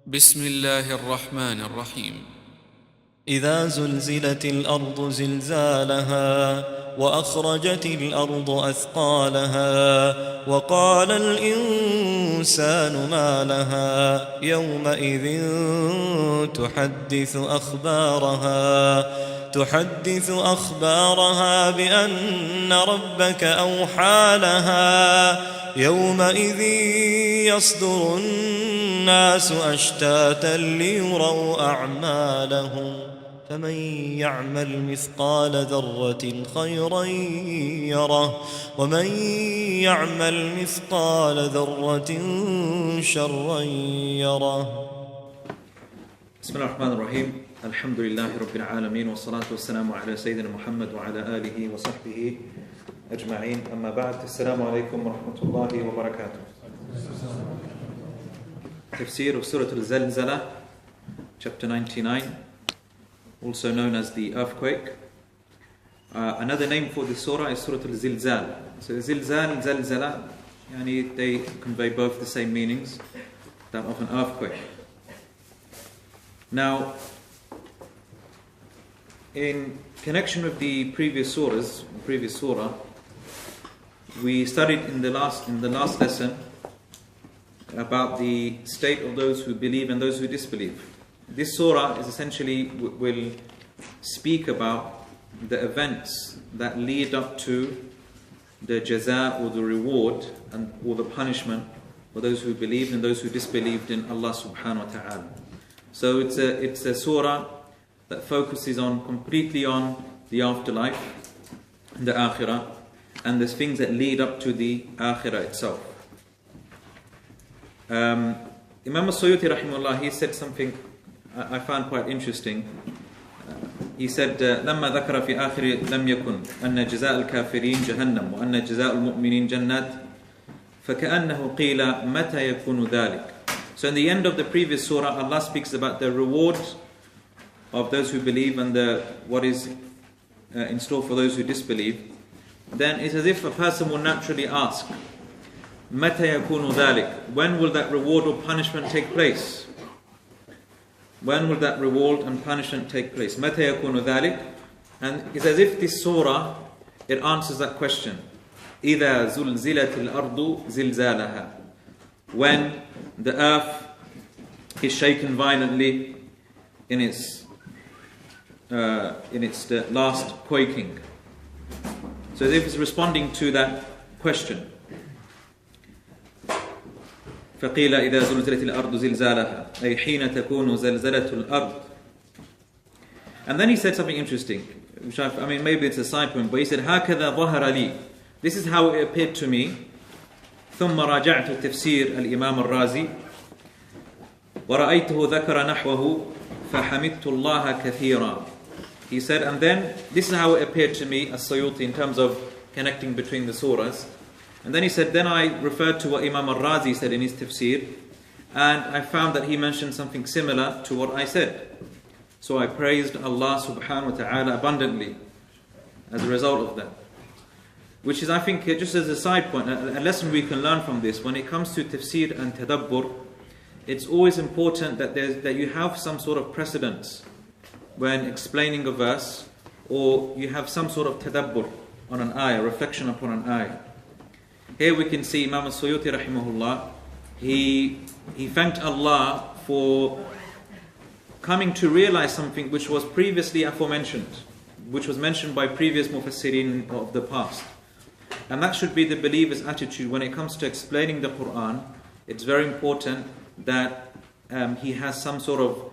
بسم الله الرحمن الرحيم. إذا زلزلت الأرض زلزالها وأخرجت الأرض أثقالها وقال الإنسان ما لها يومئذ تحدث أخبارها بأن ربك أوحى لها يومئذ يصدر الناس أشتاتا ليروا أعمالهم فمن يعمل مثقال ذرة خيرا يره ومن يعمل مثقال ذرة شرا يره. بسم الله الرحمن الرحيم. الحمد لله رب العالمين والصلاة والسلام على سيدنا محمد وعلى آله وصحبه أجمعين. أما بعد. السلام عليكم ورحمة الله وبركاته. Tafsir of Surat Zalzala, chapter 99, also known as the earthquake. Another name for the surah is Surat Zilzal. So Zilzal and Zalzala, they convey both the same meanings, that of an earthquake. Now, in connection with the previous surah, we studied in the last lesson about the state of those who believe and those who disbelieve. This surah is essentially will speak about the events that lead up to the jaza or the reward or the punishment for those who believed and those who disbelieved in Allah subhanahu wa ta'ala. So it's a surah that focuses completely on the afterlife, the akhirah, and the things that lead up to the akhirah itself. Imam al-Suyuti rahimahullah, he said something I found quite interesting. He said, لما ذكر في آخر لم يكن أن جزاء الكافرين جهنم وأن جزاء المؤمنين جنات فكأنه قيل متى يكون ذلك. So in the end of the previous surah, Allah speaks about the reward of those who believe and what is in store for those who disbelieve. Then it's as if a person will naturally ask, متى يكون ذلك? When will that reward or punishment take place? When will that reward and punishment take place? متى يكون ذلك? And it's as if this surah, it answers that question. إذا زلزلت الأرض زلزالها. When the earth is shaken violently in its the last quaking. So as if it's responding to that question. فقيل إذا زلزلت الأرض زلزالها أي حين تكون زلزلة الأرض. And then he said something interesting, which maybe it's a side point, but he said هكذا ظهر لي. This is how it appeared to me. ثم راجعت تفسير الإمام الرازي ورأيته ذكر نحوه فحمدت الله كثيرا. He said, and then this is how it appeared to me as Suyuti in terms of connecting between the surahs. And then he said, then I referred to what Imam al-Razi said in his tafsir, and I found that he mentioned something similar to what I said. So I praised Allah subhanahu wa ta'ala abundantly as a result of that. Which is, I think, just as a side point, a lesson we can learn from this. When it comes to tafsir and tadabbur, it's always important that you have some sort of precedence when explaining a verse, or you have some sort of tadabbur on an ayah, reflection upon an ayah. Here we can see Imam al-Suyuti rahimahullah, he thanked Allah for coming to realize something which was previously aforementioned, which was mentioned by previous mufassirin of the past. And that should be the believer's attitude when it comes to explaining the Quran. It's very important that he has some sort of,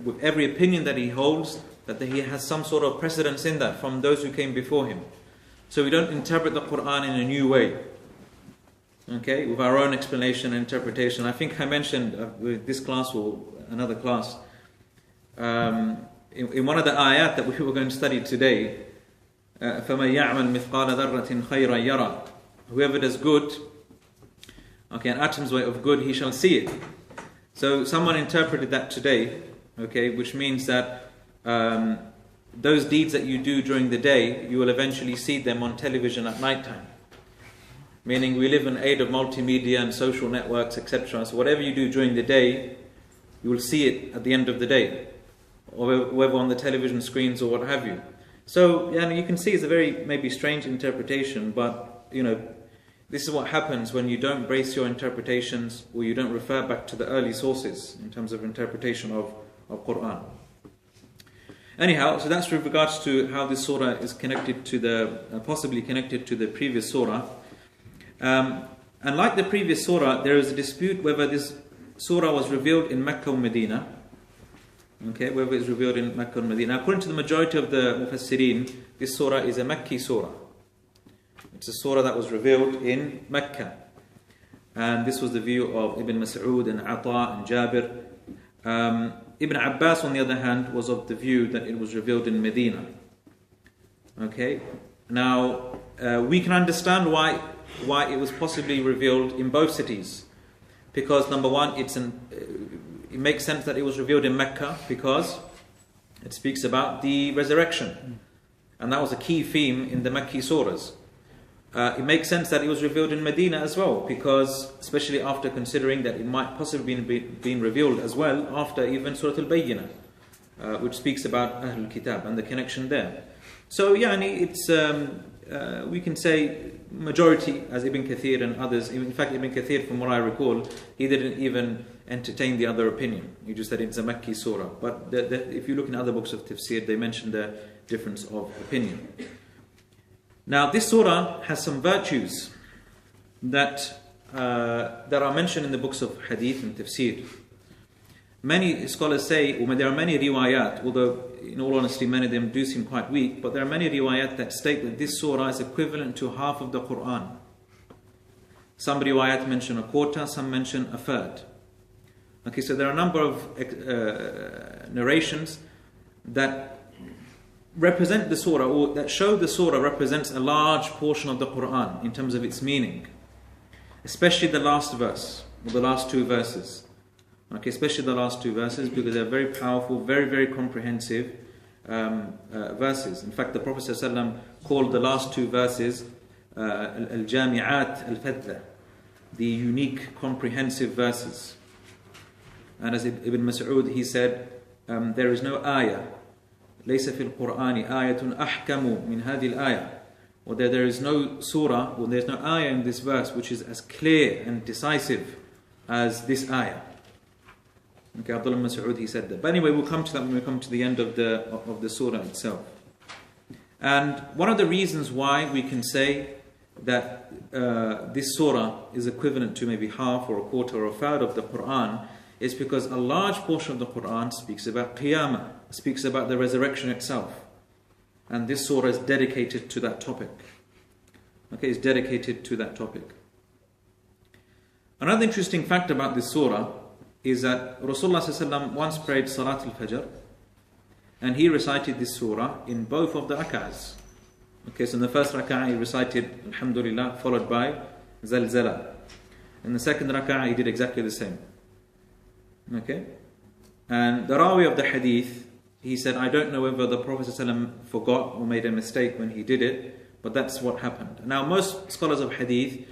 with every opinion that he holds, that he has some sort of precedence in that from those who came before him. So we don't interpret the Quran in a new way, with our own explanation and interpretation. I think I mentioned with this class or another class, in one of the ayat that we were going to study today, فَمَنْ يَعْمَلْ مِثْقَالَ ذَرَّةٍ خَيْرًا يَرَى. Whoever does good, an atom's weight of good, he shall see it. So someone interpreted that today, which means that those deeds that you do during the day, you will eventually see them on television at night time. meaning we live in aid of multimedia and social networks, etc. So whatever you do during the day, you will see it at the end of the day, or whether on the television screens or what have you. So you can see it's a very maybe strange interpretation, but this is what happens when you don't brace your interpretations, or you don't refer back to the early sources in terms of interpretation of Quran. Anyhow, so that's with regards to how this surah is connected to possibly connected to the previous surah. And like the previous surah, there is a dispute whether this surah was revealed in Mecca or Medina. Okay, whether it's revealed in Mecca or Medina. According to the majority of the Mufassirin, this surah is a Mecca surah. It's a surah that was revealed in Mecca. And this was the view of Ibn Mas'ud and Ata and Jabir. Ibn Abbas, on the other hand, was of the view that it was revealed in Medina. Okay, now we can understand why it was possibly revealed in both cities. Because number one, it makes sense that it was revealed in Mecca because it speaks about the resurrection. And that was a key theme in the Mecca surahs. It makes sense that it was revealed in Medina as well, because especially after considering that it might possibly been revealed as well after even Surat Al-Bayyinah, which speaks about Ahlul Kitab and the connection there. So it's we can say majority, as Ibn Kathir and others. In fact, Ibn Kathir, from what I recall, he didn't even entertain the other opinion. He just said it's a Makki surah. But if you look in other books of tafsir, they mention the difference of opinion. Now, this surah has some virtues that are mentioned in the books of hadith and tafsir. Many scholars say, or there are many riwayat, although in all honesty many of them do seem quite weak, but there are many riwayat that state that this surah is equivalent to half of the Quran. Some riwayat mention a quarter, some mention a third. Okay, so there are a number of narrations that represent the surah, or that show the surah represents a large portion of the Quran in terms of its meaning, especially the last verse, or the last two verses. Okay, especially the last two verses, because they're very powerful, very, very comprehensive verses. In fact, the Prophet ﷺ called the last two verses Al-Jami'at Al-Fadda, the unique, comprehensive verses. And as Ibn Mas'ud, he said, there is no ayah, ليس في القرآن آية أحكم من هذه الآية, or there is no surah, or there's no ayah in this verse which is as clear and decisive as this ayah. Okay, Abdullah Mas'ud, he said that. But anyway, we'll come to that when we come to the end of the surah itself. And one of the reasons why we can say that this surah is equivalent to maybe half or a quarter or a third of the Quran is because a large portion of the Quran speaks about Qiyamah, speaks about the resurrection itself. And this surah is dedicated to that topic. Okay, it's dedicated to that topic. Another interesting fact about this surah is that Rasulullah ﷺ once prayed Salat al-Fajr, and he recited this surah in both of the rak'ahs. Okay, so in the first rak'ah he recited Alhamdulillah, followed by Zalzala. In the second rak'ah he did exactly the same. Okay, and the Rawi of the hadith, he said, I don't know whether the Prophet ﷺ forgot or made a mistake when he did it, but that's what happened. Now, most scholars of hadith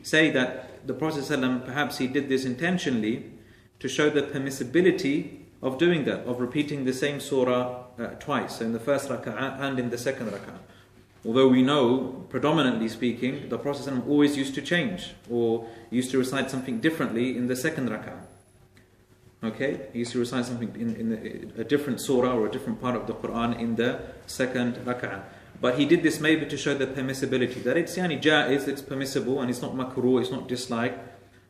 say that the Prophet ﷺ, perhaps he did this intentionally to show the permissibility of doing that, of repeating the same surah twice, so in the first rak'ah and in the second rak'ah. Although we know, predominantly speaking, the Prophet ﷺ always used to change, or used to recite something differently in the second rak'ah. Okay, he used to recite something in a different surah or a different part of the Quran in the second rak'ah. But he did this maybe to show the permissibility, that it's jaiz, it's permissible, and it's not makruh, it's not disliked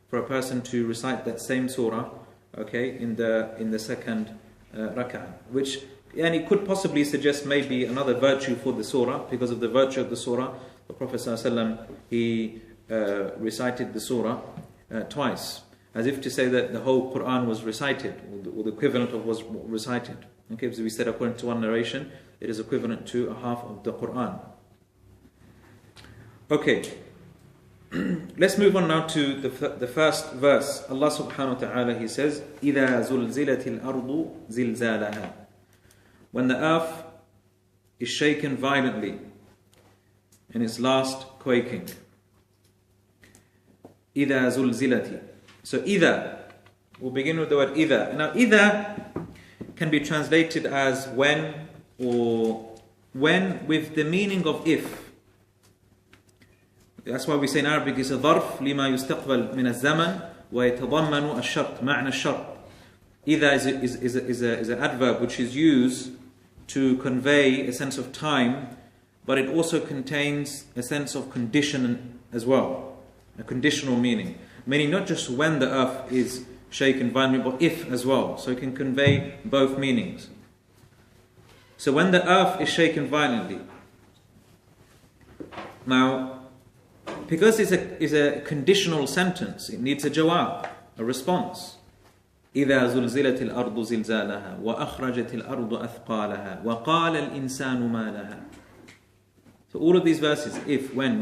for a person to recite that same surah, okay, in the second rak'ah, which it could possibly suggest maybe another virtue for the surah. Because of the virtue of the surah, the Prophet ﷺ, he recited the surah twice, as if to say that the whole Quran was recited, or the equivalent of was recited. Okay, so we said according to one narration, it is equivalent to a half of the Quran. Okay, let's move on now to the first verse. Allah subhanahu wa ta'ala, he says, إِذَا زُلْزِلَتِ الْأَرْضُ زِلْزَالَهَا, when the earth is shaken violently in its last quaking. إِذَا زُلْزِلَتِ. So إِذَا, we'll begin with the word إِذَا. Now إِذَا can be translated as when, or when with the meaning of if. That's why we say in Arabic it's a ظرف لما يستقبل من الزمن ويتضمن الشرط معنى الشرط. إذا is an adverb which is used to convey a sense of time, but it also contains a sense of condition as well, a conditional meaning, meaning not just when the earth is shaken violently, but if as well. So it can convey both meanings. So when the earth is shaken violently, now because it's a conditional sentence, it needs a jawab, a response. إذا زلزلت الأرض زلزالها وأخرجت الأرض أثقالها وقال الإنسان ما لها. So all of these verses, if, when.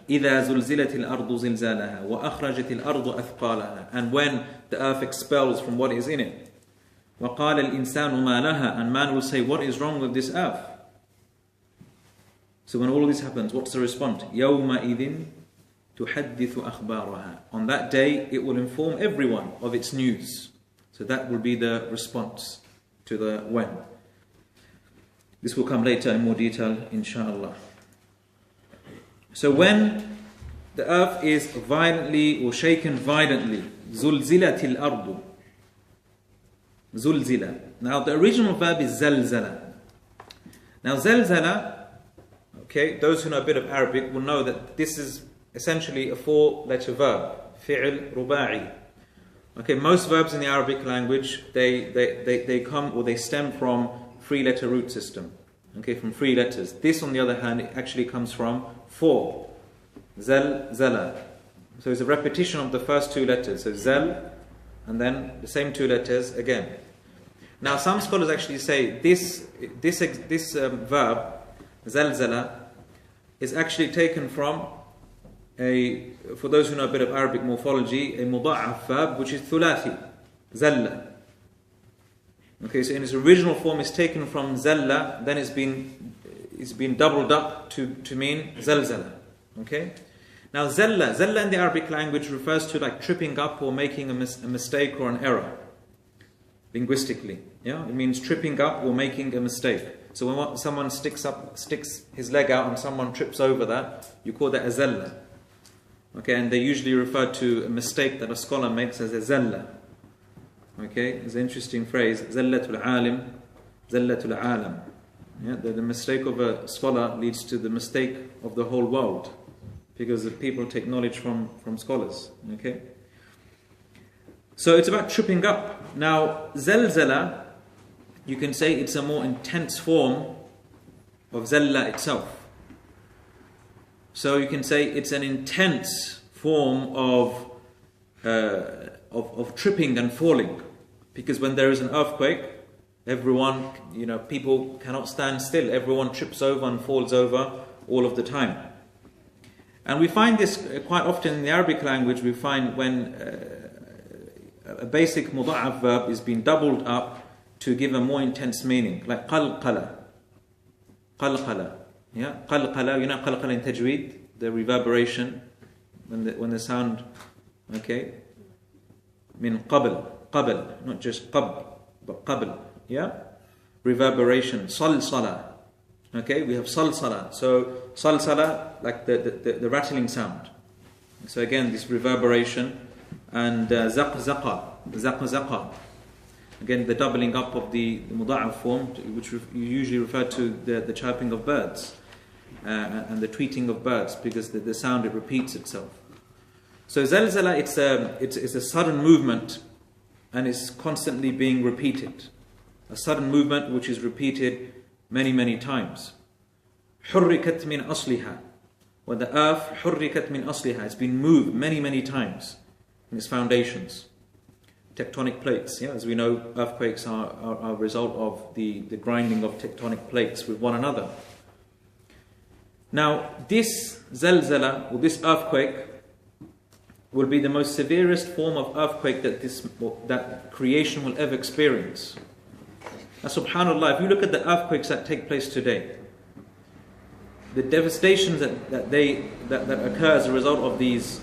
إذا زلزلت الأرض زلزالها وأخرجت الأرض أثقالها. And when the earth expels from what is in it. وقال الإنسان ما لها. And man will say, what is wrong with this earth? So when all of this happens, what's the response? يومئذ تحدث أخبارها. On that day, it will inform everyone of its news. So that will be the response to the when. This will come later in more detail, inshallah. So when the earth is violently or shaken violently, زُلْزِلَتِ الْأَرْضُ. زُلْزِلَ. Now the original verb is زَلْزَلَ. Now زَلْزَلَ, okay, those who know a bit of Arabic will know that this is essentially a 4-letter verb, fi'l ruba'i. Okay, most verbs in the Arabic language, they come or they stem from 3-letter root system. Okay, from 3 letters. This, on the other hand, it actually comes from 4. Zalzala. So it's a repetition of the first 2 letters. So zal, and then the same 2 letters again. Now, some scholars actually say this verb, zalzala, is actually taken from for those who know a bit of Arabic morphology, a muda'af verb which is thulathi, zalla. Okay, so in its original form it's taken from zalla, then it's been doubled up to mean zalzala. Okay? Now zalla in the Arabic language refers to like tripping up or making a mistake or an error. Linguistically. Yeah? It means tripping up or making a mistake. So when someone sticks his leg out and someone trips over that, you call that a zalla. Okay, and they usually refer to a mistake that a scholar makes as a zalla. Okay, it's an interesting phrase, zallatul alim, zallatul alam. Yeah, the mistake of a scholar leads to the mistake of the whole world, because the people take knowledge from scholars. Okay, so it's about tripping up. Now, zalzala, you can say it's a more intense form of zalla itself. So you can say it's an intense form of tripping and falling, because when there is an earthquake, everyone, people cannot stand still. Everyone trips over and falls over all of the time. And we find this quite often in the Arabic language. We find when a basic muda'af verb is being doubled up to give a more intense meaning, like qalqala. Yeah, qalqala, qalqala in tajweed, the reverberation, when the sound, okay, min qabl, not just qab, but qabl, yeah, reverberation, salsala, okay, we have salsala, so salsala, like the rattling sound, so again, this reverberation, and zaqzaqa, again, the doubling up of the muda'af form, which you usually refer to the chirping of birds and the tweeting of birds, because the sound, it repeats itself. So zalzala, it's a sudden movement, and it's constantly being repeated. A sudden movement which is repeated many, many times. حُرِّكَتْ مِنْ أَصْلِهَا. When the earth, حُرِّكَتْ مِنْ أَصْلِهَا, it's been moved many, many times in its foundations. Tectonic plates, yeah, as we know, earthquakes are a result of the grinding of tectonic plates with one another. Now, this zalzala, or this earthquake, will be the most severest form of earthquake that creation will ever experience. Now, subhanAllah, if you look at the earthquakes that take place today, the devastations that occur as a result of these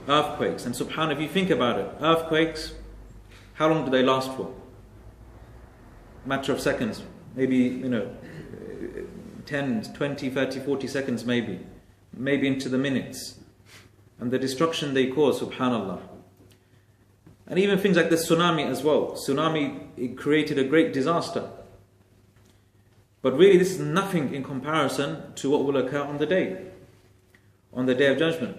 earthquakes. And subhanAllah, if you think about it, earthquakes, how long do they last for? Matter of seconds, maybe 10, 20, 30, 40 seconds maybe into the minutes. And the destruction they cause, subhanAllah. And even things like the tsunami as well. Tsunami, it created a great disaster. But really this is nothing in comparison to what will occur on the day of judgment.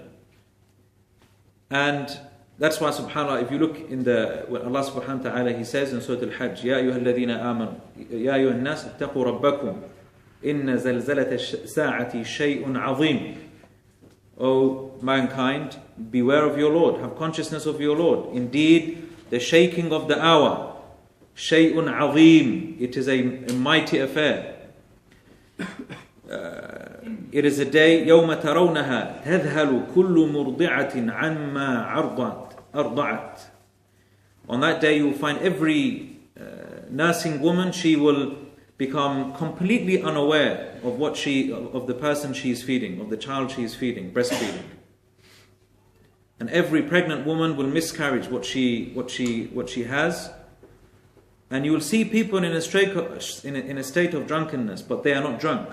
And that's why subhanAllah, if you look in when Allah subhanahu wa ta'ala, He says in Surat Al-Hajj, Ya ayyuha alladhina amanu, Ya ayyuha an-nas, ittaqu rabbakum, inna zalzalata sa'ati shay'un azim. O mankind, beware of your Lord, have consciousness of your Lord. Indeed, the shaking of the hour, shay'un azim, it is a mighty affair. It is a day, يوم ترونها تذهل كل مرضعة عما أرضعت. On that day you will find every nursing woman, she will become completely unaware of the person she is feeding, of the child she is feeding, breastfeeding. And every pregnant woman will miscarry what she has. And you will see people in a state of drunkenness, but they are not drunk.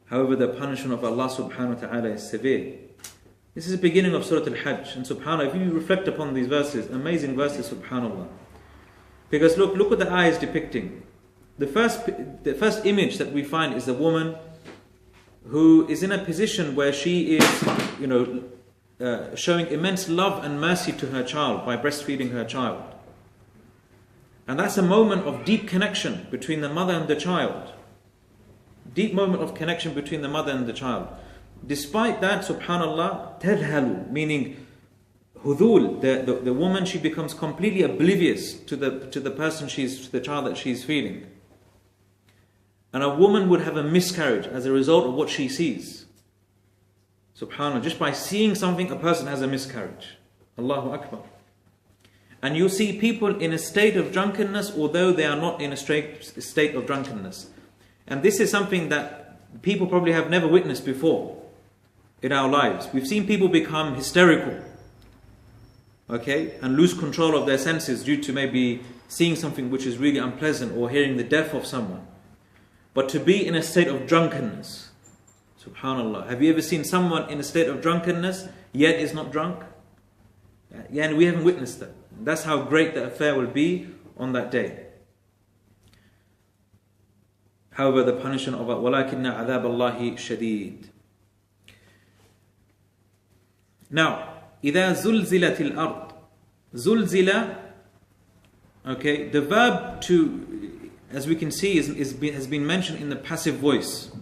However, the punishment of Allah subhanahu wa ta'ala is severe. This is the beginning of Surat Al-Hajj. And subhanAllah, if you reflect upon these verses, amazing verses, subhanAllah. Because look what the ayah is depicting. The first image that we find is a woman who is in a position where she is, showing immense love and mercy to her child by breastfeeding her child. And that's a moment of deep connection between the mother and the child. Deep moment of connection between the mother and the child. Despite that, subhanAllah, tadhalu, meaning hudul, the woman, she becomes completely oblivious to the person to the child that she's feeding. And a woman would have a miscarriage as a result of what she sees. SubhanAllah, just by seeing something, a person has a miscarriage. Allahu Akbar. And you see people in a state of drunkenness, although they are not in a state of drunkenness. And this is something that people probably have never witnessed before in our lives. We've seen people become hysterical, and lose control of their senses due to maybe seeing something which is really unpleasant or hearing the death of someone. But to be in a state of drunkenness, subhanAllah, have you ever seen someone in a state of drunkenness yet is not drunk? Yeah, and we haven't witnessed that. That's how great the affair will be on that day. However, the punishment of وَلَكِنَّ عَذَابَ اللَّهِ شَدِيدٌ. Now, إِذَا زُلْزِلَتِ الْأَرْضِ. Zulzila, the verb to, as we can see, has been mentioned in the passive voice.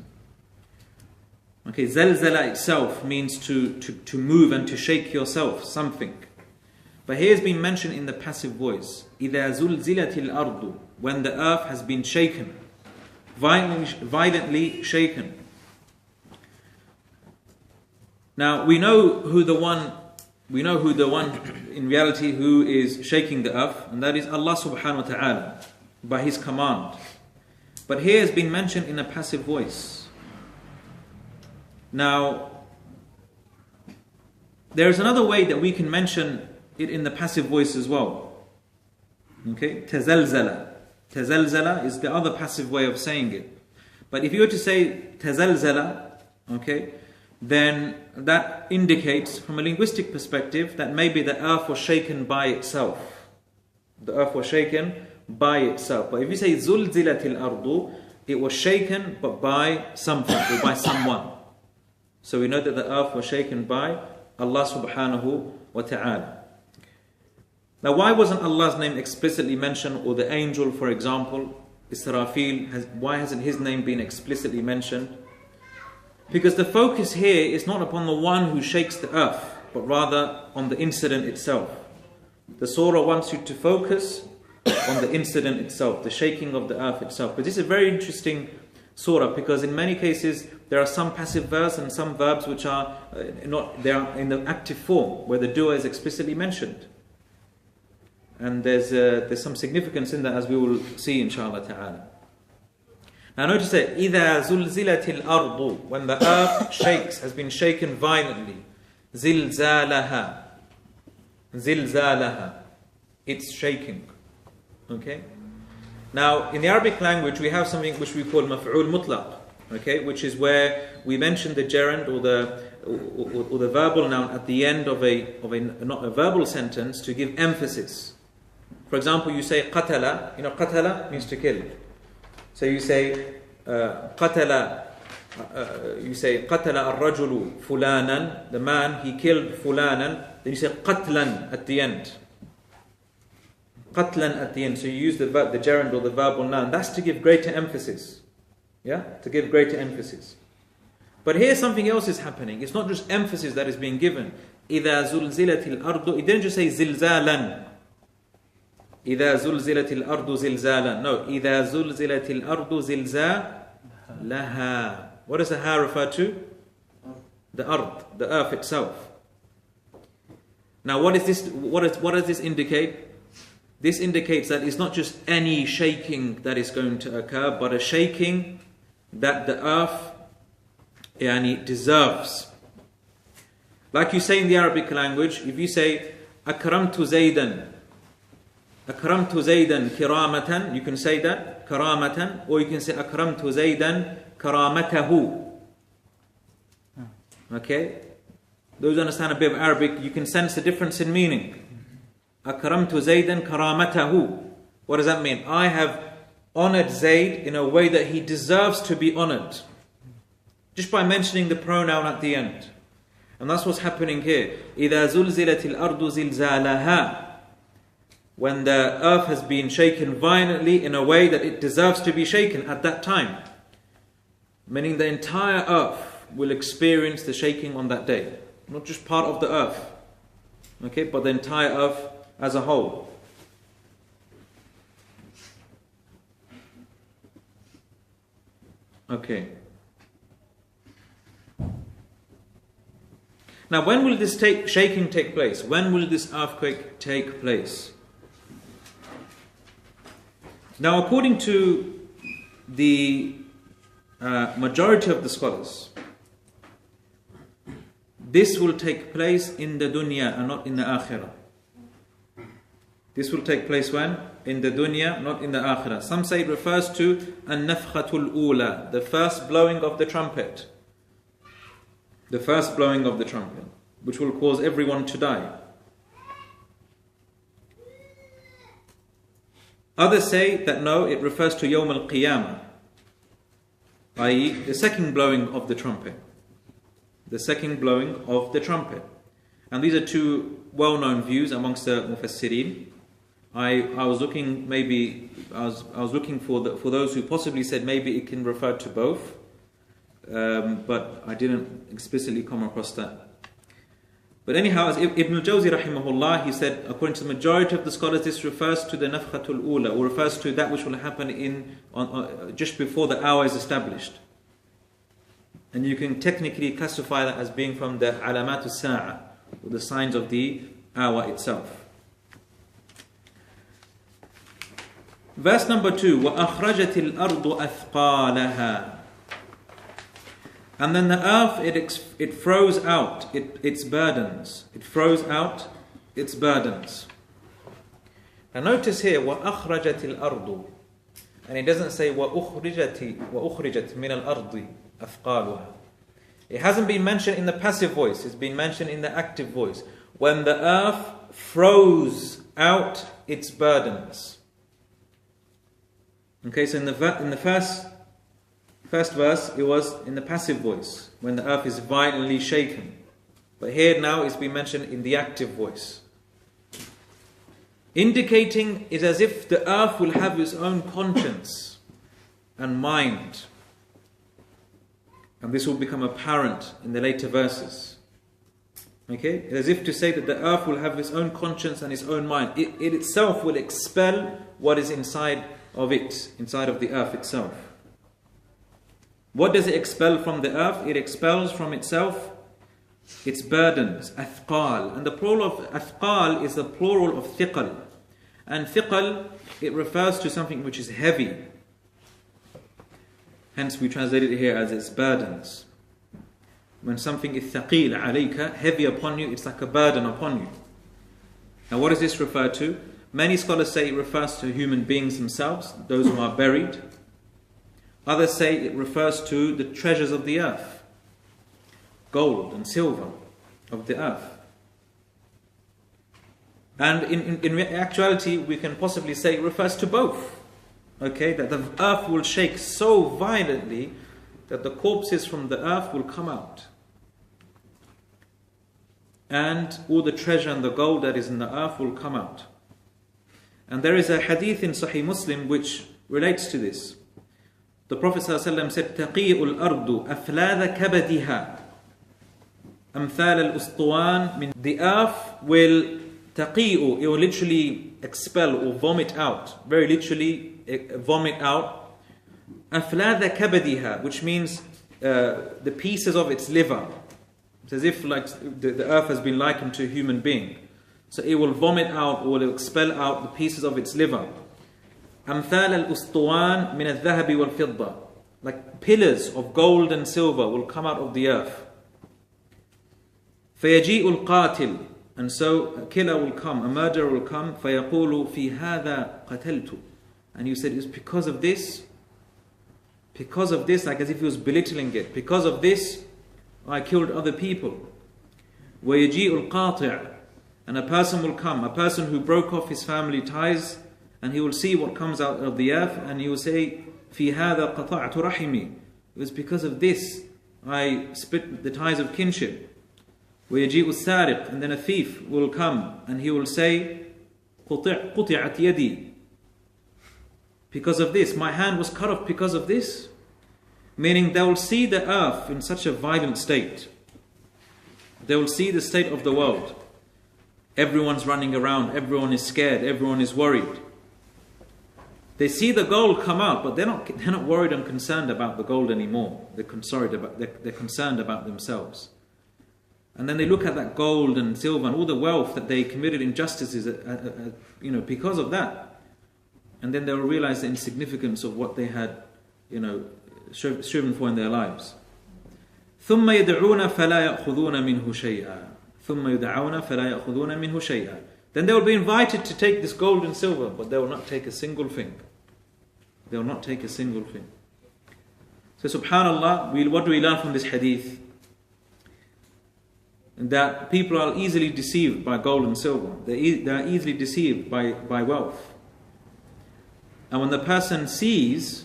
Zalzala itself means to move and to shake yourself, something. But here has been mentioned in the passive voice. إِذَا زُلْزِلَتِ الْأَرْضُ. When the earth has been shaken, violently shaken. Now we know who the one in reality who is shaking the earth, and that is Allah subhanahu wa ta'ala by His command. But here has been mentioned in a passive voice. Now there is another way that we can mention it in the passive voice as well. Tazalzala. Tazalzala is the other passive way of saying it. But if you were to say tazalzala, then that indicates from a linguistic perspective that maybe the earth was shaken by itself. The earth was shaken by itself. But if you say zulzilatil ardu, it was shaken but by something or by someone. So we know that the earth was shaken by Allah subhanahu wa ta'ala. Now, why wasn't Allah's name explicitly mentioned, or the angel, for example, Israfil, why hasn't his name been explicitly mentioned? Because the focus here is not upon the one who shakes the earth, but rather on the incident itself. The surah wants you to focus on the incident itself, the shaking of the earth itself. But this is a very interesting surah, because in many cases there are some passive verbs and some verbs which are they are in the active form, where the dua is explicitly mentioned. And there's some significance in that, as we will see inshallah ta'ala. Now notice that إِذَا زُلْزِلَتِ الْأَرْضُ, when the earth shakes, has been shaken violently. Zilzalaha. Zilzalaha. It's shaking. Okay? Now, in the Arabic language, we have something which we call maf'ul mutlaq. Okay? Which is where we mention the gerund or the verbal noun at the end of not a verbal sentence to give emphasis. For example, you say qatala. You know, qatala means to kill. So you say qatala. You say qatala ar-rajulu fulanan. The man, he killed fulanan. Then you say qatlan at the end. Qatlan at the end. So you use the gerund or the verbal noun. That's to give greater emphasis. Yeah? To give greater emphasis. But here something else is happening. It's not just emphasis that is being given. إِذَا زُلْزِلَتِ الْأَرْضُ. It didn't just say zilzalan. إِذَا زُلْزِلَتِ الْأَرْضُ زِلْزَالًا. No. إِذَا زُلْزِلَتِ الْأَرْضُ زِلْزَالَهَا. What does the ha refer to? The ard, the earth itself. Now what is this? What does this indicate? This indicates that it's not just any shaking that is going to occur, but a shaking that the earth deserves. Like you say in the Arabic language, if you say akramtu Zaydan, akramtu Zaydan kiramatan, you can say that karamatan, or you can say akramtu Zaydan karamatahu. Okay? Those who understand a bit of Arabic, you can sense the difference in meaning. Akramtu Zaydan karamatahu. What does that mean? I have honored Zayd in a way that he deserves to be honored. Just by mentioning the pronoun at the end. And that's what's happening here. إِذَا زُلْزِلَتِ الْأَرْضُ زِلْزَالَهَا. When the earth has been shaken violently in a way that it deserves to be shaken at that time. Meaning the entire earth will experience the shaking on that day. Not just part of the earth. Okay, but the entire earth as a whole. Okay. Now, when will this shaking take place? When will this earthquake take place? Now, according to the majority of the scholars, this will take place in the dunya and not in the akhirah. This will take place when? In the dunya, not in the akhirah. Some say it refers to an-nafkhatul ula, the first blowing of the trumpet. The first blowing of the trumpet, which will cause everyone to die. Others say that no, it refers to Yawm al-Qiyamah, i.e. the second blowing of the trumpet. The second blowing of the trumpet. And these are two well-known views amongst the Mufassirin. I was looking for those who possibly said maybe it can refer to both. But I didn't explicitly come across that. But anyhow, as Ibn al-Jawzi rahimahullah, he said, according to the majority of the scholars, this refers to the nafkhatul ula, or refers to that which will happen just before the hour is established. And you can technically classify that as being from the alamatul sa'a, or the signs of the hour itself. Verse number 2, وَأَخْرَجَتِ الْأَرْضُ أَثْقَالَهَا. And then the earth, it throws out its burdens. It throws out its burdens. Now notice here, وَأَخْرَجَتِ الْأَرْضُ. And it doesn't say وَأُخْرِجَتِ مِنَ الْأَرْضِ أَثْقَالُهَا. It hasn't been mentioned in the passive voice. It's been mentioned in the active voice. When the earth throws out its burdens. Okay, so in the first verse, it was in the passive voice, when the earth is violently shaken. But here now it's been mentioned in the active voice. Indicating it as if the earth will have its own conscience and mind. And this will become apparent in the later verses. Okay? As if to say that the earth will have its own conscience and its own mind. It itself will expel what is inside of it, inside of the earth itself. What does it expel from the earth? It expels from itself its burdens, athqal. And the plural of athqal is the plural of thiqal. And thiqal, it refers to something which is heavy. Hence we translate it here as its burdens. when something is ثقيل عليك, heavy upon you, it's like a burden upon you. Now what does this refer to? Many scholars say it refers to human beings themselves, those who are buried. Others say it refers to the treasures of the earth, gold and silver of the earth. And in actuality, we can possibly say it refers to both. Okay, that the earth will shake so violently that the corpses from the earth will come out. And all the treasure and the gold that is in the earth will come out. And there is a hadith in Sahih Muslim which relates to this. The Prophet ﷺ said, تَقِيءُ الْأَرْضُ أَفْلَاذَ كَبَدِهَا أَمْثَالَ الْأُسْطُوَانِ min. The earth will تَقِيءُ, it will literally expel or vomit out, very literally vomit out, أَفْلَاذَ كَبَدِهَا, which means the pieces of its liver. It's as if like the earth has been likened to a human being. So it will vomit out or will expel out the pieces of its liver. أَمْثَالَ الْأُسْطُوَانِ مِنَ الذَّهَبِ وَالْفِضَّةِ, like pillars of gold and silver will come out of the earth. فَيَجِيءُ الْقَاتِلِ, and so a killer will come, a murderer will come. فَيَقُولُ فِي هَذَا قَتَلْتُ, and you said, it's because of this, like as if he was belittling it. Because of this, I killed other people. وَيَجِيءُ الْقَاطِعِ, and a person will come, a person who broke off his family ties, and he will see what comes out of the earth, and he will say, فِي هَذَا قَطَعْتُ رَحِمِي, it was because of this I split the ties of kinship. وَيَجِيءُ السَّارِقُ, and then a thief will come, and he will say, قُطِعَتْ يَدِي, because of this, my hand was cut off because of this. Meaning they will see the earth in such a violent state. They will see the state of the world. Everyone's running around, everyone is scared, everyone is worried. They see the gold come out, but they're not worried and concerned about the gold anymore. They're concerned about themselves. And then they look at that gold and silver and all the wealth that they committed injustices, because of that. And then they will realize the insignificance of what they had, striven for in their lives. ثُمَّ يَدْعُونَ فَلَا يَأْخُذُونَ مِنْهُ شَيْئًا. ثُمَّ يُدْعَوْنَ فَلَا يَأْخُذُونَ مِنْهُ شَيْئًا. Then they will be invited to take this gold and silver, but they will not take a single thing. They will not take a single thing. So subhanallah, what do we learn from this hadith? That people are easily deceived by gold and silver. They are easily deceived by wealth. And when the person sees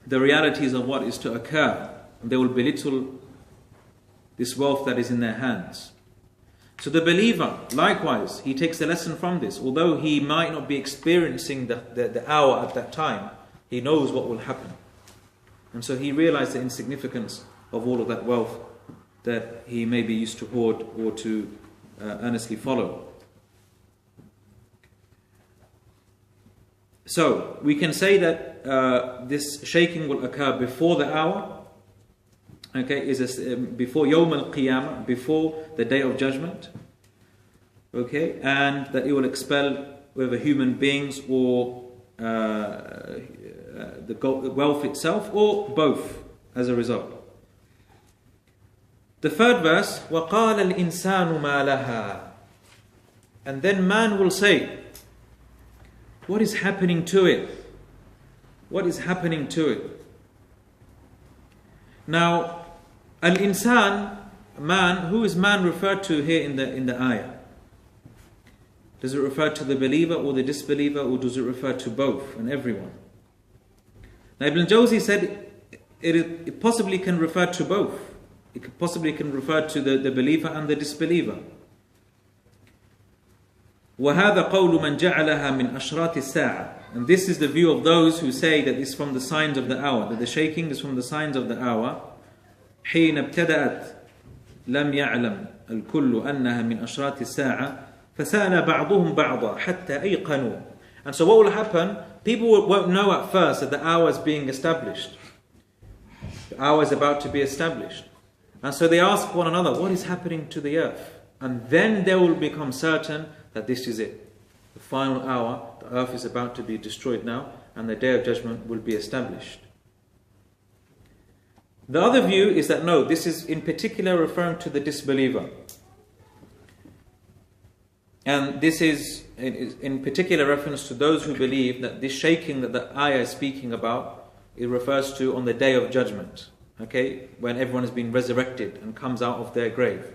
the realities of what is to occur, they will belittle this wealth that is in their hands. So the believer, likewise, he takes a lesson from this. Although he might not be experiencing the hour at that time, he knows what will happen. And so he realized the insignificance of all of that wealth that he may be used to hoard or to earnestly follow. So we can say that this shaking will occur before the hour. Okay, before Yawm al-Qiyamah, before the Day of Judgment. Okay, and that it will expel whether human beings or the wealth itself, or both as a result. The third verse, وَقَالَ الْإِنسَانُ مَا لَهَا, and then man will say, what is happening to it? What is happening to it? Now, al-insan, man, who is man referred to here in the ayah? Does it refer to the believer or the disbeliever, or does it refer to both and everyone? Now Ibn Jawzi said it possibly can refer to both. It possibly can refer to the believer and the disbeliever. وَهَذَا قَوْلُ مَنْ جَعَلَهَا مِنْ أَشْرَاطِ السَّاعَةِ, and this is the view of those who say that it's from the signs of the hour, that the shaking is from the signs of the hour. حين ابتدأت لم يعلم الكل أنها من أشراط الساعة فسأل بعضهم بعضا حتى أيقنوا. And so what will happen? People won't know at first that the hour is being established. The hour is about to be established. And so they ask one another, what is happening to the earth? And then they will become certain that this is it. The final hour, the earth is about to be destroyed now, and the Day of Judgment will be established. The other view is that no, this is in particular referring to the disbeliever. And this is in particular reference to those who believe that this shaking that the ayah is speaking about, it refers to on the day of judgment. Okay, when everyone has been resurrected and comes out of their grave.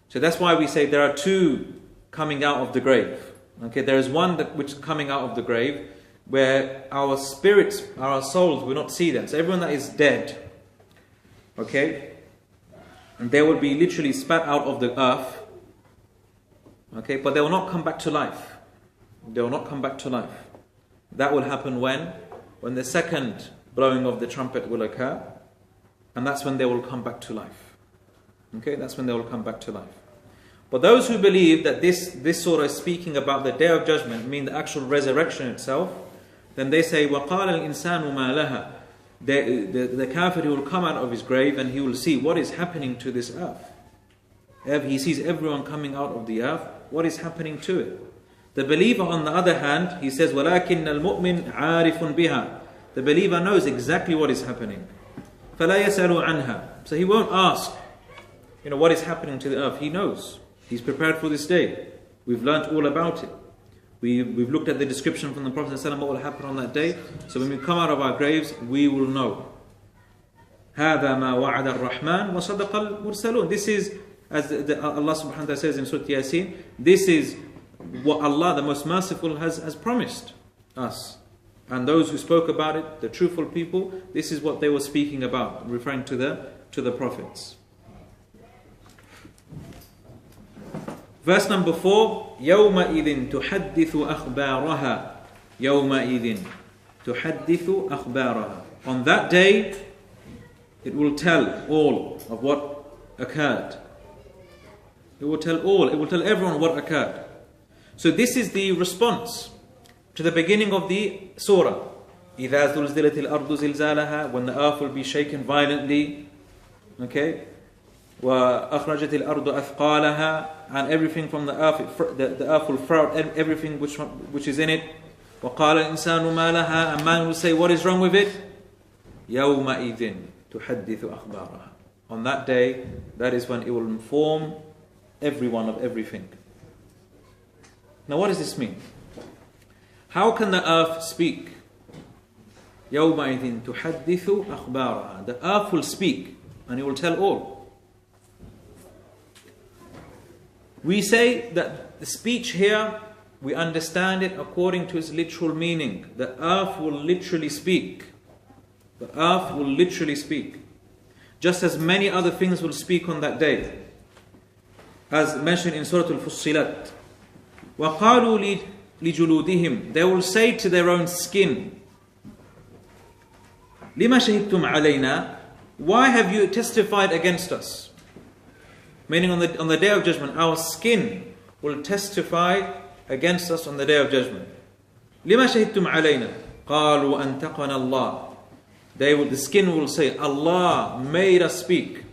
So that's why we say there are two coming out of the grave. Okay, there is one which is coming out of the grave where our spirits, our souls will not see them. So everyone that is dead, okay, and they will be literally spat out of the earth, okay, but they will not come back to life. They will not come back to life. That will happen when the second blowing of the trumpet will occur, and that's when they will come back to life. Okay, that's when they will come back to life. But those who believe that this surah is speaking about the day of judgment, mean the actual resurrection itself, then they say, وَقَالَ الْإِنسَانُ مَا لَهَا. The kafir, he will come out of his grave and he will see what is happening to this earth. He sees everyone coming out of the earth. What is happening to it? The believer, on the other hand, he says, وَلَكِنَّ الْمُؤْمِنْ عَارِفٌ بِهَا. The believer knows exactly what is happening. فَلَا يَسْأَلُ عَنْهَا. So he won't ask, what is happening to the earth. He knows. He's prepared for this day. We've learnt all about it. We've looked at the description from the Prophet ﷺ what will happen on that day. So when we come out of our graves, we will know. هَذَا مَا وَعَدَ الرَّحْمَنُ وَصَدَقَ الْمُرْسَلُونَ. This is, as Allah subhanahu wa ta'ala says in Surat Yasin, this is what Allah, the most merciful, has promised us. And those who spoke about it, the truthful people, this is what they were speaking about, referring to the prophets. Verse number 4, يَوْمَئِذٍ تُحَدِّثُ أَخْبَارَهَا. يَوْمَئِذٍ تُحَدِّثُ أَخْبَارَهَا. On that day, it will tell all of what occurred. It will tell all, it will tell everyone what occurred. So this is the response to the beginning of the surah. إِذَا زُلْزِلَتِ الْأَرْضُ زِلْزَالَهَا. When the earth will be shaken violently. Okay. وَأَخْرَجَتِ الْأَرْضُ أَثْقَالَهَا. And everything from the earth, the earth will throw out everything which is in it. وَقَالَ الْإِنسَانُ مَا لَهَا. And man will say, what is wrong with it? يَوْمَئِذٍ تُحَدِّثُ أَخْبَارَهَا. On that day, that is when it will inform everyone of everything. Now what does this mean? How can the earth speak? يَوْمَئِذٍ تُحَدِّثُ أَخْبَارَهَا. The earth will speak and it will tell all. We say that the speech here, we understand it according to its literal meaning. The earth will literally speak. The earth will literally speak. Just as many other things will speak on that day. As mentioned in Surat Al-Fussilat. وَقَالُوا لِجُلُودِهِمْ. They will say to their own skin, لِمَا شَهِدْتُمْ عَلَيْنَا. Why have you testified against us? Meaning on the day of judgment, our skin will testify against us on the day of judgment. لِمَا شَهِدْتُمْ عَلَيْنَا قَالُوا أَنْتَقَنَا اللَّهِ. The skin will say, Allah made us speak.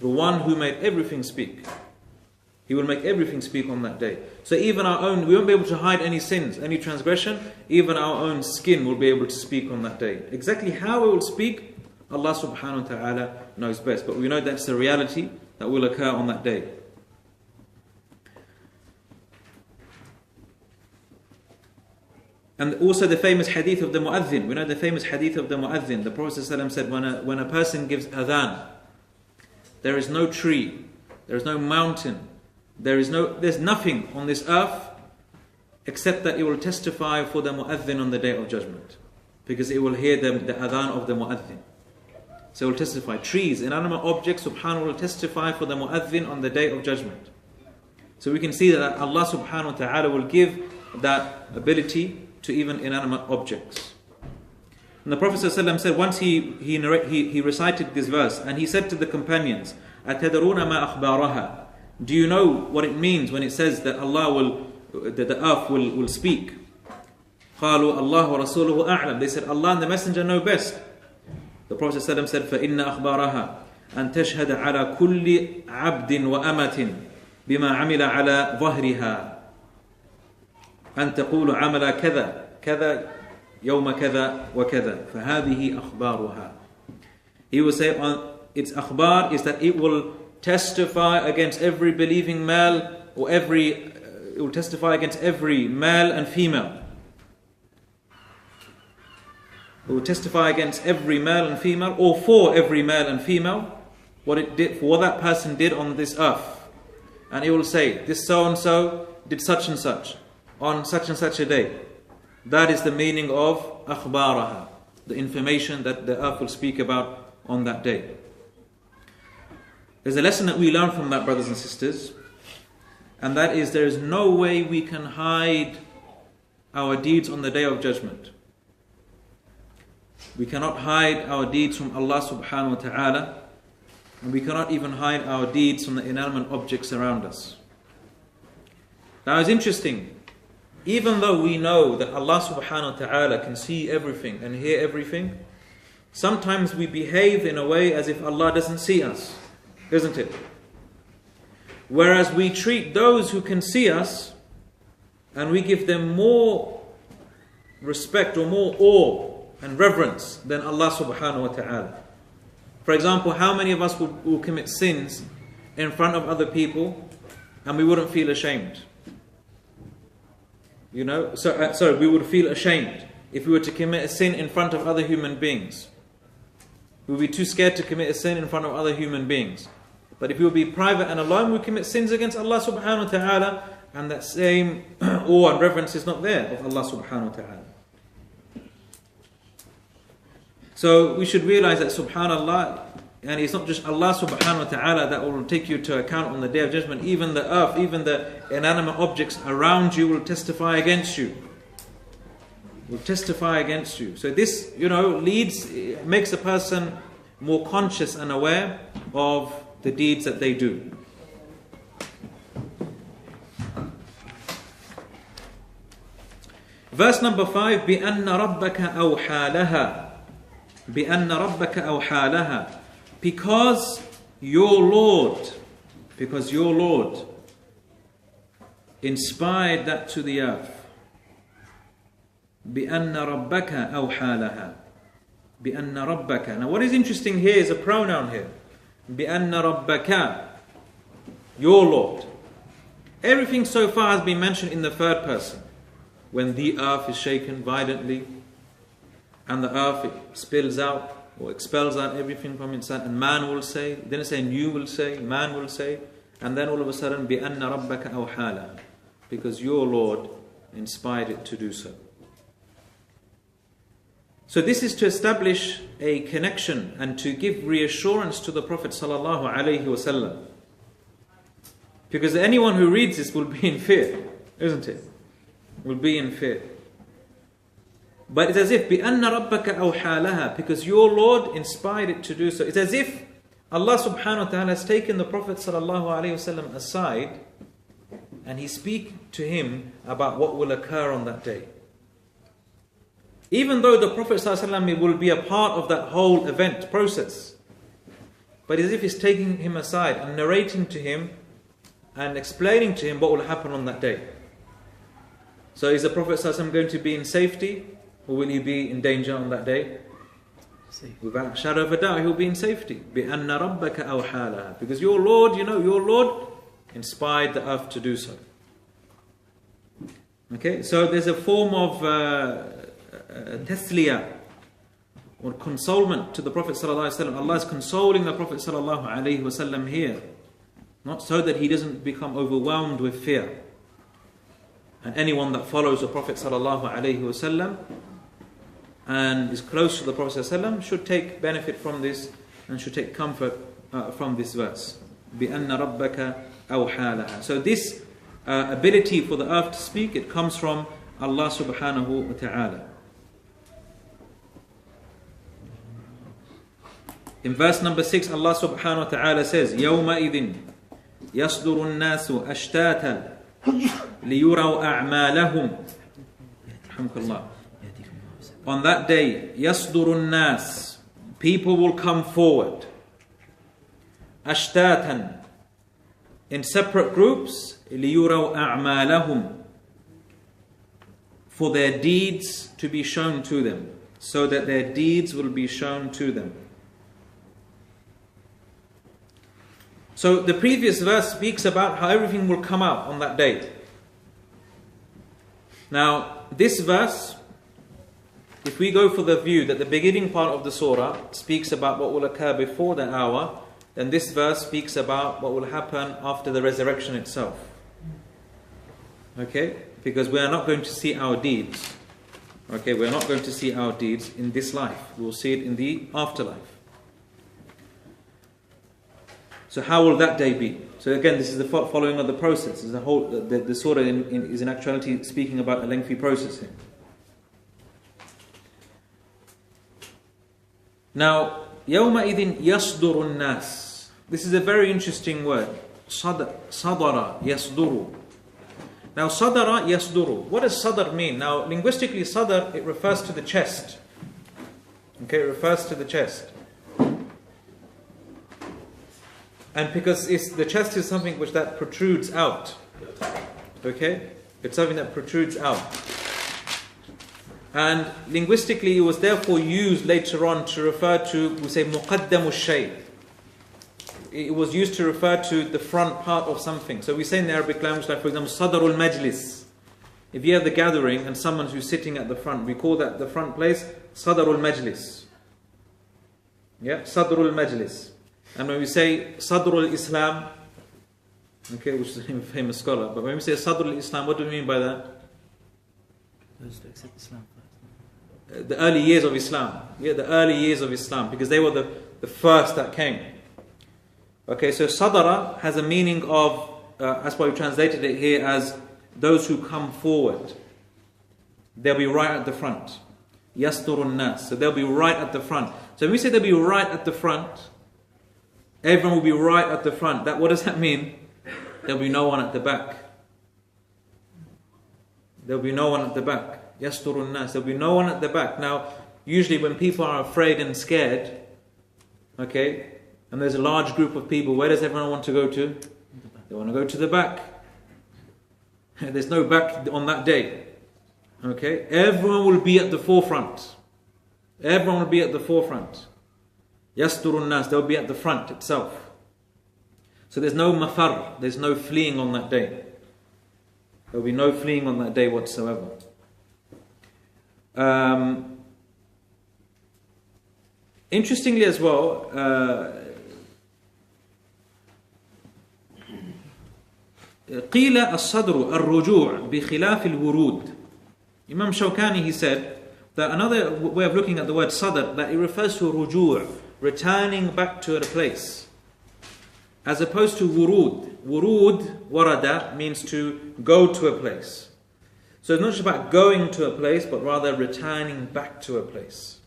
The one who made everything speak. He will make everything speak on that day. So even our own, we won't be able to hide any sins, any transgression. Even our own skin will be able to speak on that day. Exactly how it will speak, Allah subhanahu wa ta'ala knows best. But we know that's the reality that will occur on that day. And also the famous hadith of the mu'adhin. We know the famous hadith of the mu'adhin. The Prophet ﷺ said, when a person gives adhan, there is no tree, there is no mountain, there's nothing on this earth except that it will testify for the mu'adhin on the day of judgment. Because it will hear the adhan of the mu'adhin. So it will testify. Trees, inanimate objects, subhanahu will testify for the mu'adhin on the day of judgment. So we can see that Allah subhanahu wa ta'ala will give that ability to even inanimate objects. And the Prophet ﷺ said, once he recited this verse, and he said to the companions, أَتَدْرُونَ مَا أَخْبَارَهَا. Do you know what it means when it says that that the earth will speak? قَالُوا اللَّهُ وَرَسُولُهُ أَعْلَمُ. They said, Allah and the Messenger know best. The Prophet ﷺ said, فَإِنَّ أَخْبَارَهَا أَن تَشْهَدَ عَلَى كُلِّ عَبْدٍ وَأَمَةٍ بِمَا عَمِلَ عَلَى ظَهْرِهَا أَن تَقُولُ عَمَلَ كَذَا كَذَا يوم كذا وكذا فهذه أخبارها. He will say its akhbar is that it will testify against every believing male, or it will testify against every male and female. It will testify against every male and female, or for every male and female, what it did, for what that person did on this earth. And it will say, this so and so did such and such on such and such a day. That is the meaning of akhbaraha, the information that the earth will speak about on that day. There's a lesson that we learn from that, brothers and sisters, and that is there is no way we can hide our deeds on the Day of Judgment. We cannot hide our deeds from Allah subhanahu wa ta'ala, and we cannot even hide our deeds from the inanimate objects around us. Now it's interesting, even though we know that Allah subhanahu wa ta'ala can see everything and hear everything, sometimes we behave in a way as if Allah doesn't see us, isn't it? Whereas we treat those who can see us and we give them more respect or more awe and reverence than Allah subhanahu wa ta'ala. For example, how many of us will commit sins in front of other people and we wouldn't feel ashamed? We would feel ashamed if we were to commit a sin in front of other human beings. We would be too scared to commit a sin in front of other human beings. But if we would be private and alone, we commit sins against Allah subhanahu wa ta'ala, and that same awe and reverence is not there of Allah subhanahu wa ta'ala. So we should realize that subhanallah, and it's not just Allah subhanahu wa ta'ala that will take you to account on the Day of Judgment. Even the earth, even the inanimate objects around you will testify against you. Will testify against you. So this, makes a person more conscious and aware of the deeds that they do. Verse number 5, بِأَنَّ رَبَّكَ أَوْحَى لَهَا بِأَنَّ رَبَّكَ أَوْحَى لَهَا, because your Lord inspired that to the earth. بِأَنَّ رَبَّكَ أَوْحَى لَهَا بِأَنَّ رَبَّكَ. Now what is interesting here is a pronoun here. بِأَنَّ رَبَّكَ, your Lord. Everything so far has been mentioned in the third person. When the earth is shaken violently and the earth spills out or expels out everything from inside, and man will say, didn't say you will say, man will say, and then all of a sudden بِأَنَّ رَبَّكَ أَوْحَى لَهَا, because your Lord inspired it to do so. So this is to establish a connection and to give reassurance to the Prophet sallallahu alaihi wasallam. Because anyone who reads this will be in fear, isn't it? Will be in fear. But it's as if بِأَنَّ رَبَّكَ أَوْحَى لَهَا, because your Lord inspired it to do so. It's as if Allah subhanahu wa ta'ala has taken the Prophet sallallahu alaihi wasallam aside and he speak to him about what will occur on that day. Even though the Prophet ﷺ will be a part of that whole event process, but as if he's taking him aside and narrating to him and explaining to him what will happen on that day. So is the Prophet ﷺ going to be in safety, or will he be in danger on that day? Without a shadow of a doubt, he will be in safety. بِأَنَّ رَبَّكَ أَوْحَى لَهَا, because your Lord, your Lord inspired the earth to do so. Okay, so there's a form of tasliya or consolement to the Prophet sallallahu alaihi wasallam. Allah is consoling the Prophet sallallahu alaihi wasallam here, not so that he doesn't become overwhelmed with fear. And anyone that follows the Prophet sallallahu alaihi wasallam and is close to the Prophet sallallahu alaihi wasallam should take benefit from this and should take comfort from this verse. بِأَنَّ رَبَّكَ أَوْحَى لَهَا. So this ability for the earth to speak, it comes from Allah subhanahu wa ta'ala. In verse number 6, Allah subhanahu wa ta'ala says, يَوْمَئِذٍ يَصْدُرُ النَّاسُ أَشْتَاتًا لِيُرَوْا أَعْمَالَهُمْ. On that day, يَصْدُرُ النَّاسُ, people will come forward. أَشْتَاتًا, in separate groups. لِيُرَوْا أَعْمَالَهُمْ, for their deeds to be shown to them. So that their deeds will be shown to them. So the previous verse speaks about how everything will come out on that day. Now, this verse, if we go for the view that the beginning part of the surah speaks about what will occur before the hour, then this verse speaks about what will happen after the resurrection itself. Okay? Because we are not going to see our deeds. Okay, we are not going to see our deeds in this life. We will see it in the afterlife. So how will that day be? So again, this is the following of the process. The surah is in actuality speaking about a lengthy process here. Now, يَوْمَئِذٍ يَصْدُرُ النَّاسِ. This is a very interesting word. صَدَرَ يَصْدُرُ. Now, sadara yasduru. What does sadr mean? Now, linguistically, sadr, it refers to the chest. Okay, it refers to the chest. And because the chest is something that protrudes out. Okay? It's something that protrudes out. And linguistically, it was therefore used later on to refer to, we say, muqaddamu shay. It was used to refer to the front part of something. So we say in the Arabic language, like for example, sadarul majlis. If you have the gathering and someone who's sitting at the front, we call that the front place sadarul majlis. Yeah, sadarul majlis. And when we say sadrul Islam, okay, which is a famous scholar, but when we say sadrul Islam, what do we mean by that? Those to accept Islam first. The early years of Islam. Yeah, the early years of Islam, because they were the first that came. Okay, so sadara has a meaning of, that's why we translated it here as those who come forward. They'll be right at the front. Yasturun nas. So they'll be right at the front. So when we say they'll be right at the front, everyone will be right at the front. What does that mean? There'll be no one at the back. There'll be no one at the back. Yasturun nas. There'll be no one at the back. Now, usually when people are afraid and scared, okay, and there's a large group of people, where does everyone want to go to? They want to go to the back. There's no back on that day. Okay? Everyone will be at the forefront. Everyone will be at the forefront. Yasturun nas, they'll be at the front itself. So there's no mafar, there's no fleeing on that day. There will be no fleeing on that day whatsoever. Interestingly as well, قيل الصدر الرجوع بخلاف الورود. Imam Shawkani, he said that another way of looking at the word sadr, that it refers to ruju', returning back to a place, as opposed to wurud. Wurud, warada, means to go to a place. So it's not just about going to a place, but rather returning back to a place.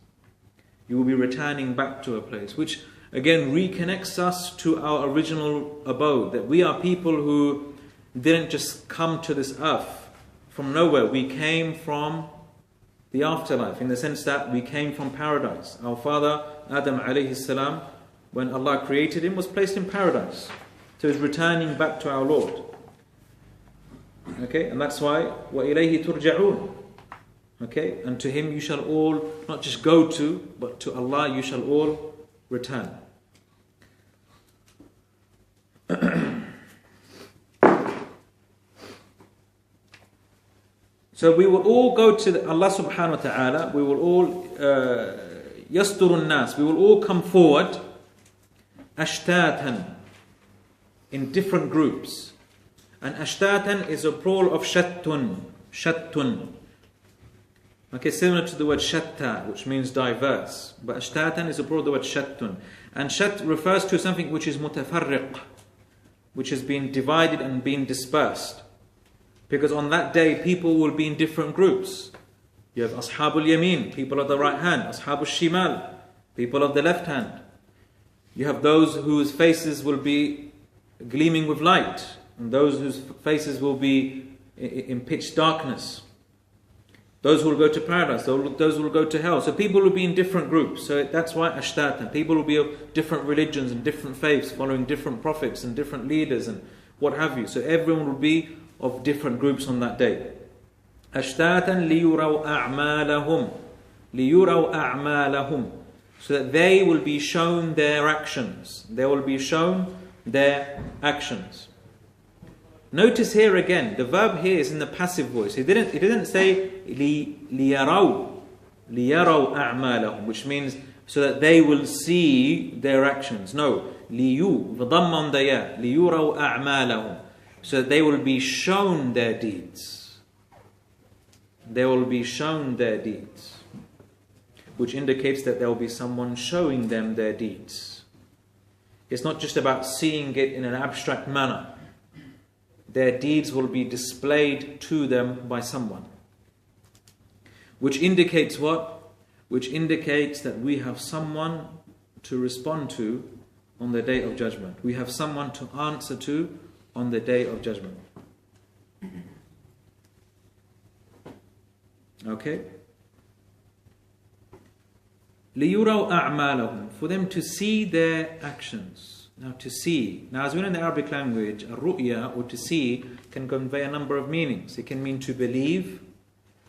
You will be returning back to a place, which again reconnects us to our original abode, that we are people who didn't just come to this earth from nowhere. We came from the afterlife, in the sense that we came from paradise. Our father Adam alayhi salam, when Allah created him, was placed in paradise. So he's returning back to our Lord. Okay, and that's why وَإِلَيْهِ تُرْجَعُونَ. Okay, and to him you shall all not just go to, but to Allah you shall all return. So we will all go to Allah subhanahu wa ta'ala, we will all yasturun nas, we will all come forward ashtatan, in different groups. And ashtatan is a plural of shattun, shattun. Okay, similar to the word shatta, which means diverse. But ashtatan is a plural of the word shattun. And shat refers to something which is mutafarriq, which has been divided and been dispersed. Because on that day, people will be in different groups. You have Ashabul Yameen, people of the right hand. Ashabul Shimal, people of the left hand. You have those whose faces will be gleaming with light, and those whose faces will be in pitch darkness. Those who will go to paradise, those who will go to hell. So people will be in different groups. So that's why ashtatan. People will be of different religions and different faiths, following different prophets and different leaders and what have you. So everyone will be of different groups on that day. أشتاتا ليروا أعمالهم. ليروا أعمالهم. So that they will be shown their actions. They will be shown their actions. Notice here again, the verb here is in the passive voice. He didn't say ليروا أعمالهم, which means so that they will see their actions. No, ليو, the ضم on the ya, ليروا أعمالهم, so that they will be shown their deeds. They will be shown their deeds, which indicates that there will be someone showing them their deeds. It's not just about seeing it in an abstract manner. Their deeds will be displayed to them by someone. Which indicates what? Which indicates that we have someone to respond to on the Day of Judgment. We have someone to answer to on the Day of Judgment. Okay? لِيُرَوْا أَعْمَالَهُم, for them to see their actions. Now to see. Now as we know in the Arabic language, ru'ya, or to see, can convey a number of meanings. It can mean to believe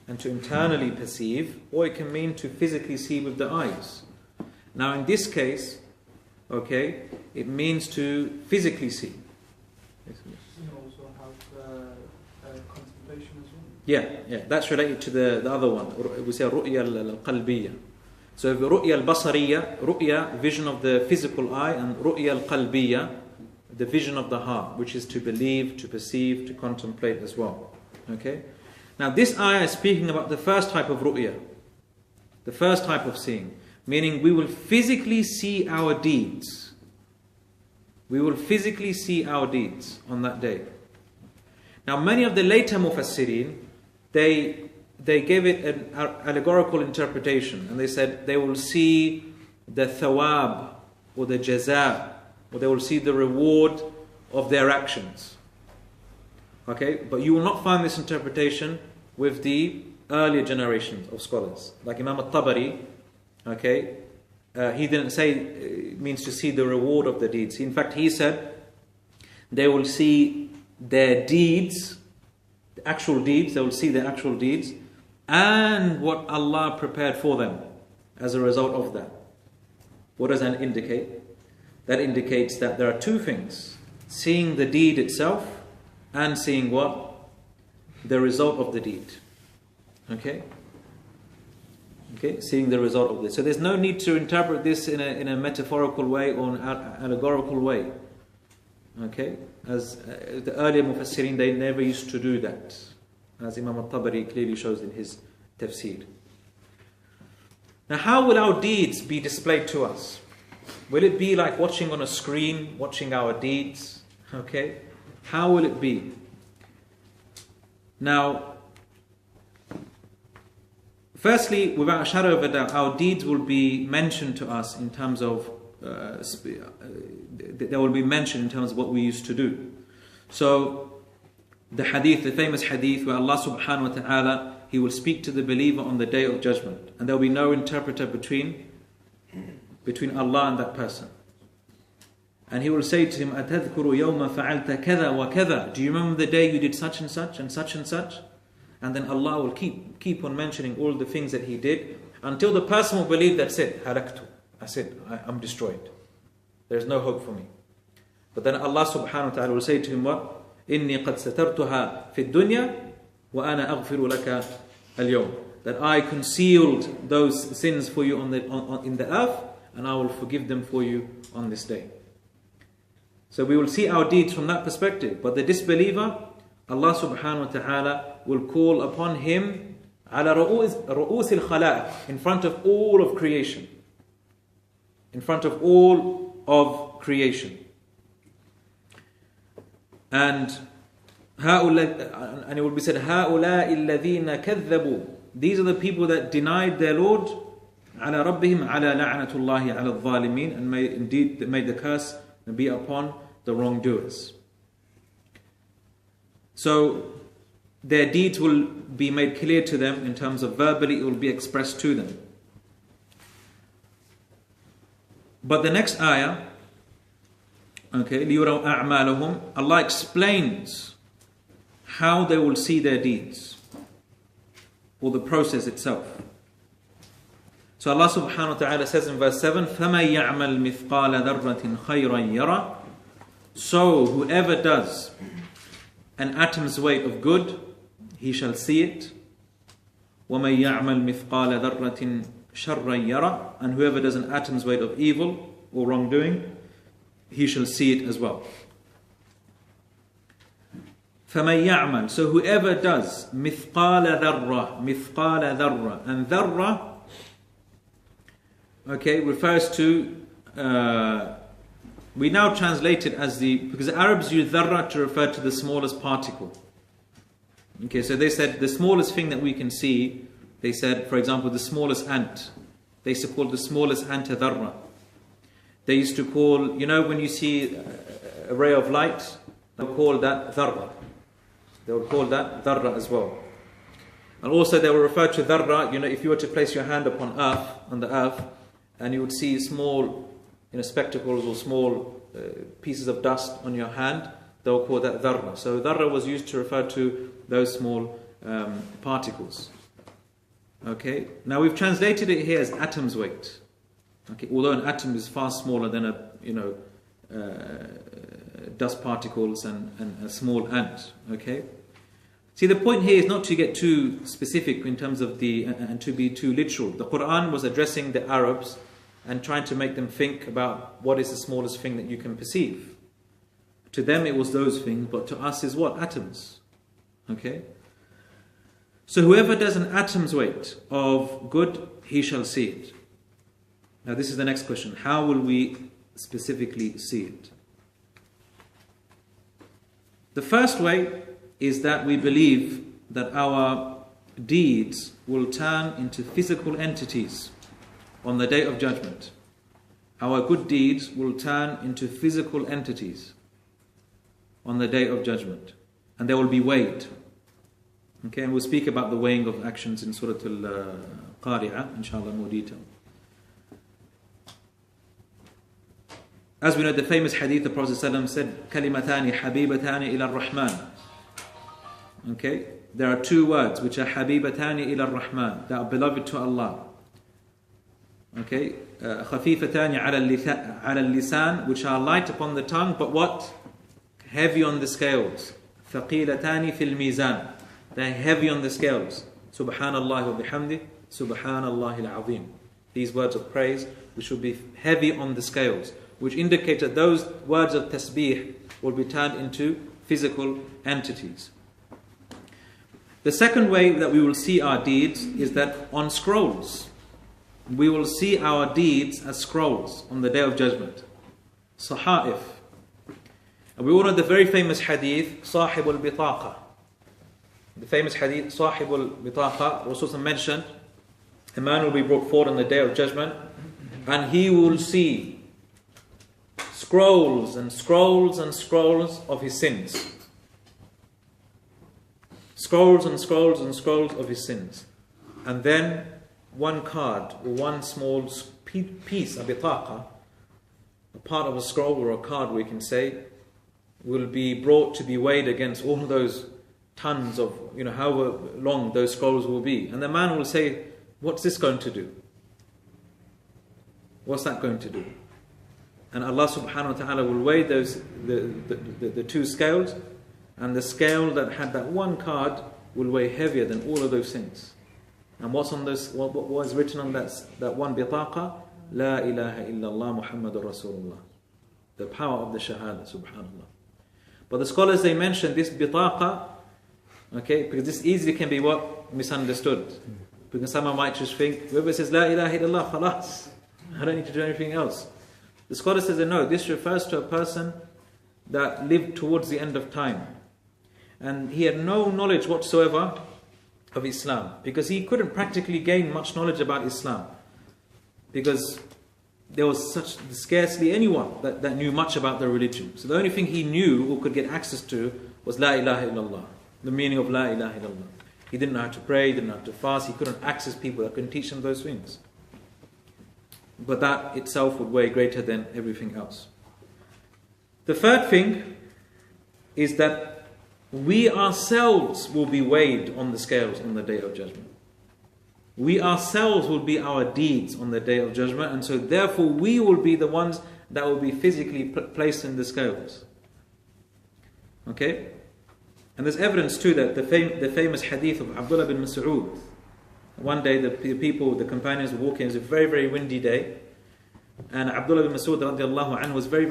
and to internally perceive, or it can mean to physically see with the eyes. Now in this case, okay, it means to physically see. You also have contemplation as well. Yeah, that's related to the other one. We say ru'ya al-qalbiyya. So ru'ya al-basariyya, ru'ya, vision of the physical eye, and ru'ya al-qalbiyya, the vision of the heart, which is to believe, to perceive, to contemplate as well. Okay? Now this ayah is speaking about the first type of ru'ya, the first type of seeing, meaning we will physically see our deeds. We will physically see our deeds on that day. Now many of the later mufassirin, they gave it an allegorical interpretation, and they said they will see the thawab or the jaza, or they will see the reward of their actions. Okay, but you will not find this interpretation with the earlier generations of scholars, like Imam al-Tabari. Okay, he didn't say it means to see the reward of the deeds. In fact, he said they will see their deeds, the actual deeds. They will see their actual deeds, and what Allah prepared for them as a result of that. What does that indicate? That indicates that there are two things: seeing the deed itself and seeing what? The result of the deed. Okay? Okay, seeing the result of this. So there's no need to interpret this in a metaphorical way or an allegorical way. Okay? As the earlier mufassirin, they never used to do that, as Imam al-Tabari clearly shows in his tafsir. Now how will our deeds be displayed to us? Will it be like watching on a screen, watching our deeds? Okay? How will it be? Now, firstly, without a shadow of a doubt, our deeds will be mentioned to us in terms of they will be mentioned in terms of what we used to do. So the hadith, the famous hadith where Allah subhanahu wa ta'ala, He will speak to the believer on the Day of Judgment, and there will be no interpreter between Allah and that person. And He will say to him, أَتَذْكُرُ يَوْمَ فَعَلْتَ كَذَا وَكَذَا, do you remember the day you did such and such and such and such? And then Allah will keep on mentioning all the things that He did until the person will believe that's it. Halaktu. I'm destroyed. There's no hope for me. But then Allah subhanahu wa ta'ala will say to him what? إِنِّي قَدْ سَتَرْتُهَا فِي الدُّنْيَا وَأَنَا أَغْفِرُ لَكَ الْيَوْمِ, that I concealed those sins for you in the earth, and I will forgive them for you on this day. So we will see our deeds from that perspective. But the disbeliever, Allah subhanahu wa ta'ala will call upon him على رؤوس الخلائق, in front of all of creation. In front of all of creation. And it will be said, هؤلاء الذين كذبوا, these are the people that denied their Lord, على ربهم على لعنة الله على الظالمين, and made the curse be upon the wrongdoers. So their deeds will be made clear to them in terms of verbally, it will be expressed to them. But the next ayah, okay, لِيُرَوْا أَعْمَالَهُمْ, Allah explains how they will see their deeds. or the process itself. So Allah subhanahu wa ta'ala says in verse 7, فَمَنْ يَعْمَلْ مِثْقَالَ ذَرَّةٍ خَيْرًا يَرَى. So whoever does an atom's weight of good, he shall see it. وَمَنْ يَعْمَلْ مِثْقَالَ ذَرَّةٍ شَرًّا يَرَى. And whoever does an atom's weight of evil or wrongdoing, he shall see it as well. فَمَنْ يَعْمَلْ. So whoever does مِثْقَالَ ذَرَّة. And ذَرَّة, okay, refers to, we now translate it as because the Arabs use dharra to refer to the smallest particle. Okay, so they said the smallest thing that we can see, they said, for example, the smallest ant. They used to call the smallest ant a dharra. They used to call, when you see a ray of light, they'll call that dharra. They would call that dharra as well. And also they will refer to dharra, if you were to place your hand on the earth, and you would see small spectacles or small pieces of dust on your hand, they will call that dharra. So dharra was used to refer to those small particles. Okay, now we've translated it here as atom's weight. Okay, although an atom is far smaller than dust particles and a small ant. Okay. See, the point here is not to get too specific in terms of and to be too literal. The Quran was addressing the Arabs and trying to make them think about what is the smallest thing that you can perceive. To them it was those things, but to us is what? Atoms. Okay? So whoever does an atom's weight of good, he shall see it. Now this is the next question. How will we specifically see it? The first way is that we believe that our deeds will turn into physical entities on the Day of Judgment. Our good deeds will turn into physical entities on the Day of Judgment. And they will be weighed. Okay, and we'll speak about the weighing of actions in Surat Al-Qari'ah, inshallah, in more detail. As we know, the famous hadith, the Prophet ﷺ said, كَلِمَتَانِ حَبِيبَتَانِ إِلَى الرَّحْمَنِ. Okay, there are two words which are حَبِيبَتَانِ إِلَى الرَّحْمَنِ, that are beloved to Allah. Okay, خَفِيفَتَانِ عَلَى اللِّسَانِ, which are light upon the tongue, but what? Heavy on the scales. ثَقِيلَتَانِ فِي الْمِيزَانِ. They're heavy on the scales. Subhanallah wa bihamdi, Subhanallah al-Azim. These words of praise, which will be heavy on the scales, which indicate that those words of tasbih will be turned into physical entities. The second way that we will see our deeds is that on scrolls. We will see our deeds as scrolls on the Day of Judgment. Sahaif. And we all know the very famous hadith, Sahib al-Bitaqa. The famous hadith, Sahib al-Bitaqa, Rasul mentioned, a man will be brought forward on the Day of Judgment, and he will see scrolls and scrolls and scrolls of his sins. Scrolls and scrolls and scrolls of his sins. And then one card or one small piece, a bitaqa, a part of a scroll or a card we can say, will be brought to be weighed against all those tons of, however long those scrolls will be. And the man will say, what's this going to do? What's that going to do? And Allah subhanahu wa ta'ala will weigh the two scales, and the scale that had that one card will weigh heavier than all of those things. And what's on those? What was written on that one bitaqa? La ilaha illallah Muhammadur Rasulullah. The power of the shahada, subhanallah. But the scholars, they mention this bitaqa, okay, because this easily can be misunderstood. Because someone might just think, whoever says La ilaha illallah, khalas, I don't need to do anything else. The scholar says that no, this refers to a person that lived towards the end of time. And he had no knowledge whatsoever of Islam, because he couldn't practically gain much knowledge about Islam, because there was scarcely anyone that knew much about the religion. So the only thing he knew or could get access to was La ilaha illallah, the meaning of La ilaha illallah. He didn't know how to pray, didn't know how to fast, he couldn't access people that couldn't teach him those things. But that itself would weigh greater than everything else. The third thing is that we ourselves will be weighed on the scales on the Day of Judgment. We ourselves will be our deeds on the Day of Judgment, and so therefore we will be the ones that will be physically placed in the scales. Okay? And there's evidence too that the famous hadith of Abdullah bin Mas'ud. One day the companions were walking. It was a very, very windy day, and Abdullah bin Mas'ud radiallahu anhu was very,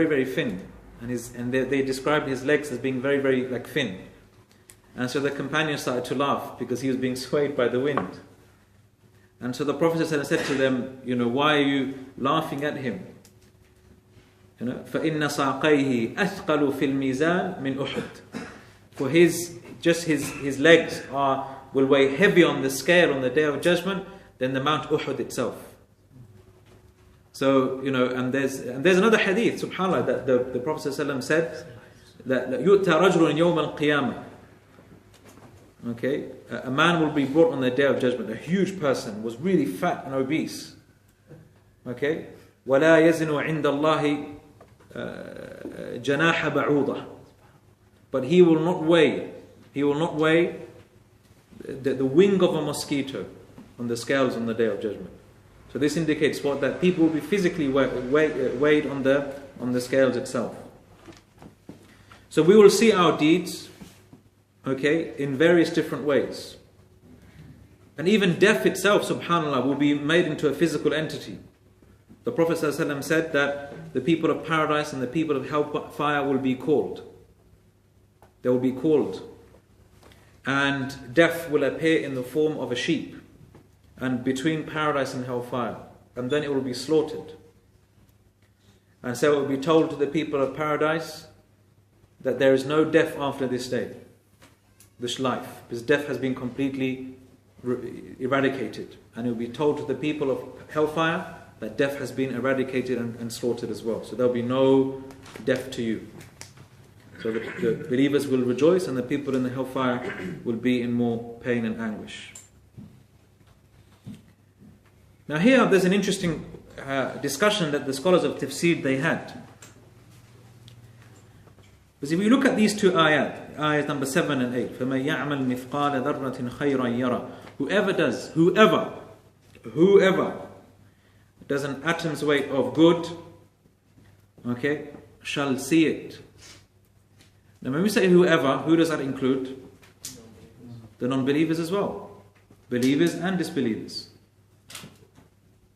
very thin, and they described his legs as being very, very like thin. And so the companions started to laugh because he was being swayed by the wind. And so the Prophet said to them, why are you laughing at him? فَإِنَّ سَاقَيْهِ أَثْقَلُ فِي الْمِيزَانِ مِنْ أُحُدٍ. For his legs will weigh heavy on the scale on the Day of Judgment than the Mount Uhud itself. So, and there's another hadith, subhanAllah, that the Prophet ﷺ said that يُؤْتَى رَجُلٌ يَوْمَ الْقِيَامَةِ. Okay, a man will be brought on the Day of Judgment, a huge person, was really fat and obese. Okay, وَلَا يَزِنُ عِنْدَ اللَّهِ جَنَاحَ بَعُوضَةٍ. But he will not weigh the wing of a mosquito on the scales on the Day of Judgment. So this indicates what? That people will be physically weighed on the scales itself. So we will see our deeds, okay, in various different ways. And even death itself, subhanAllah, will be made into a physical entity. The Prophet ﷺ said that the people of paradise and the people of hellfire will be called. They will be called. And death will appear in the form of a sheep, and between paradise and hellfire. And then it will be slaughtered. And so it will be told to the people of paradise that there is no death after this day, this life, because death has been completely eradicated. And it will be told to the people of hellfire that death has been eradicated and slaughtered as well. So there will be no death to you. So the believers will rejoice, and the people in the hellfire will be in more pain and anguish. Now here there's an interesting discussion that the scholars of tafsir they had. Because if we look at these two ayat number 7 and 8, فَمَنْ يَعْمَلْ مِثْقَالَ ذَرَّةٍ خَيْرًا يَرَى. Whoever does an atom's weight of good, okay, shall see it. Now when we say whoever, who does that include? The non-believers as well. Believers and disbelievers.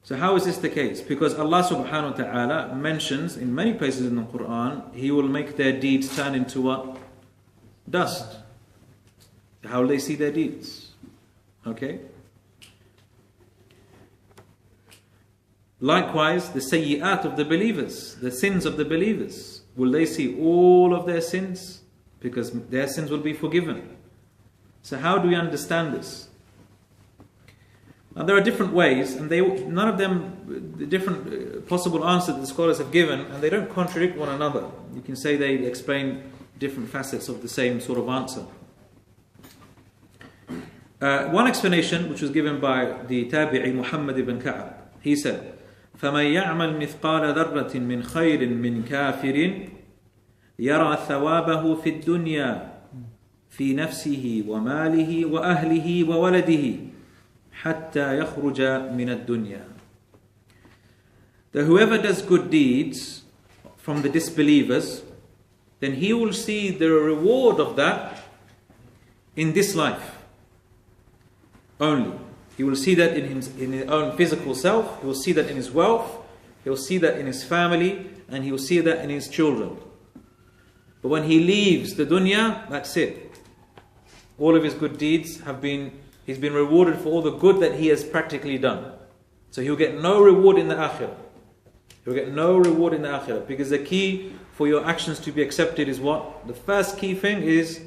So how is this the case? Because Allah subhanahu wa ta'ala mentions in many places in the Quran, He will make their deeds turn into what? Dust. How will they see their deeds? Okay? Likewise, the sayyi'at of the believers, the sins of the believers, will they see all of their sins? Because their sins will be forgiven. So how do we understand this? Now there are different ways, and none of them, the different possible answers that the scholars have given, and they don't contradict one another. You can say they explain different facets of the same sort of answer. One explanation, which was given by the Tabi'i Muhammad ibn Ka'ab, he said, فَمَنْ يَعْمَلْ مِثْقَالَ ذَرَّةٍ مِّنْ خَيْرٍ مِّنْ كَافِرٍ يَرَى ثَوَابَهُ فِي الدُّنْيَا فِي نَفْسِهِ وَمَالِهِ وَأَهْلِهِ وَوَلَدِهِ حَتَّى يَخْرُجَ مِنَ الدُّنْيَا. That whoever does good deeds from the disbelievers, then he will see the reward of that in this life only. He will see that in his own physical self, he will see that in his wealth, he will see that in his family, and he will see that in his children. But when he leaves the dunya, that's it. All of his good deeds he's been rewarded for all the good that he has practically done. So he'll get no reward in the akhirah. He'll get no reward in the akhirah. Because the key for your actions to be accepted is what? The first key thing is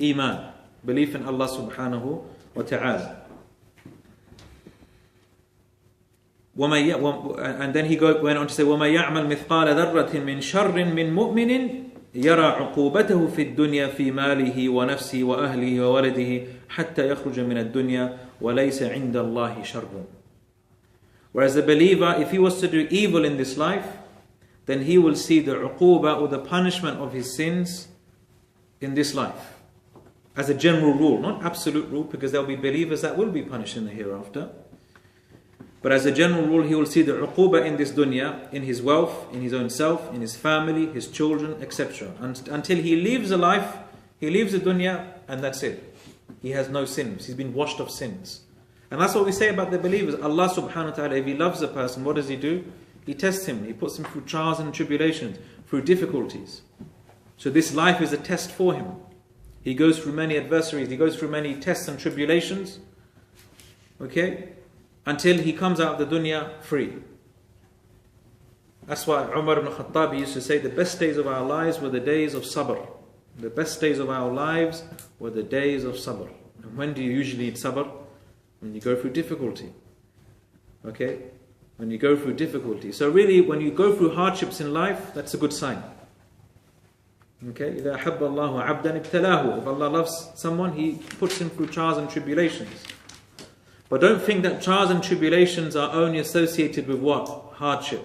iman. Belief in Allah subhanahu wa ta'ala. And then he went on to say, وَمَا يَعْمَلْ مِثْقَالَ ذَرَّةٍ مِّن شَرٍّ مِّن مُؤْمِنٍ يَرَى عُقُوبَتَهُ فِي الدُّنْيَا فِي مَالِهِ وَنَفْسِهِ وَأَهْلِهِ وَوَلَدِهِ حَتَّى يَخْرُجَ مِنَ الدُّنْيَا وَلَيْسَ عِنْدَ اللَّهِ شَرٌّ. Whereas the believer, if he was to do evil in this life, then he will see the uquba or the punishment of his sins in this life. As a general rule, not absolute rule, because there will be believers that will be punished in the hereafter. But as a general rule, he will see the uquba in this dunya, in his wealth, in his own self, in his family, his children, etc. Until he leaves the life, he leaves the dunya, and that's it. He has no sins. He's been washed of sins. And that's what we say about the believers. Allah subhanahu wa ta'ala, if He loves a person, what does He do? He tests him. He puts him through trials and tribulations, through difficulties. So this life is a test for him. He goes through many adversaries. He goes through many tests and tribulations. Okay? Until he comes out of the dunya free. That's why Umar ibn Khattab used to say, the best days of our lives were the days of sabr. The best days of our lives were the days of sabr. And when do you usually need sabr? When you go through difficulty. Okay? When you go through difficulty. So really, when you go through hardships in life, that's a good sign. Okay? إِذَا أَحَبَّ اللَّهُ عَبْدًا ابْتَلَاهُ. If Allah loves someone, He puts him through trials and tribulations. But don't think that trials and tribulations are only associated with what? Hardship.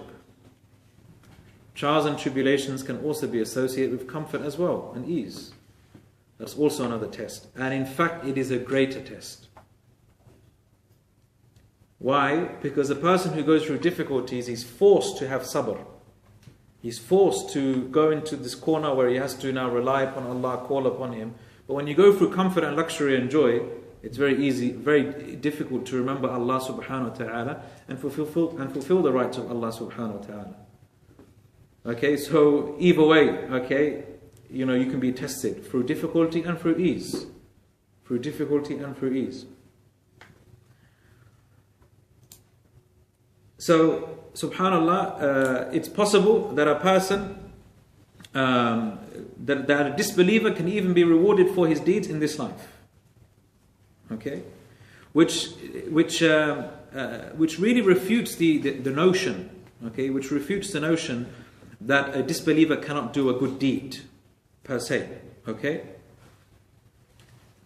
Trials and tribulations can also be associated with comfort as well, and ease. That's also another test. And in fact, it is a greater test. Why? Because the person who goes through difficulties is forced to have sabr. He's forced to go into this corner where he has to now rely upon Allah, call upon Him. But when you go through comfort and luxury and joy, it's very easy, very difficult to remember Allah subhanahu wa ta'ala and fulfill the rights of Allah subhanahu wa ta'ala. Okay, so either way, okay, you can be tested through difficulty and through ease. Through difficulty and through ease. So, subhanallah, it's possible that a person, that a disbeliever can even be rewarded for his deeds in this life. Okay? Which really refutes the notion, okay, which refutes the notion that a disbeliever cannot do a good deed, per se. Okay?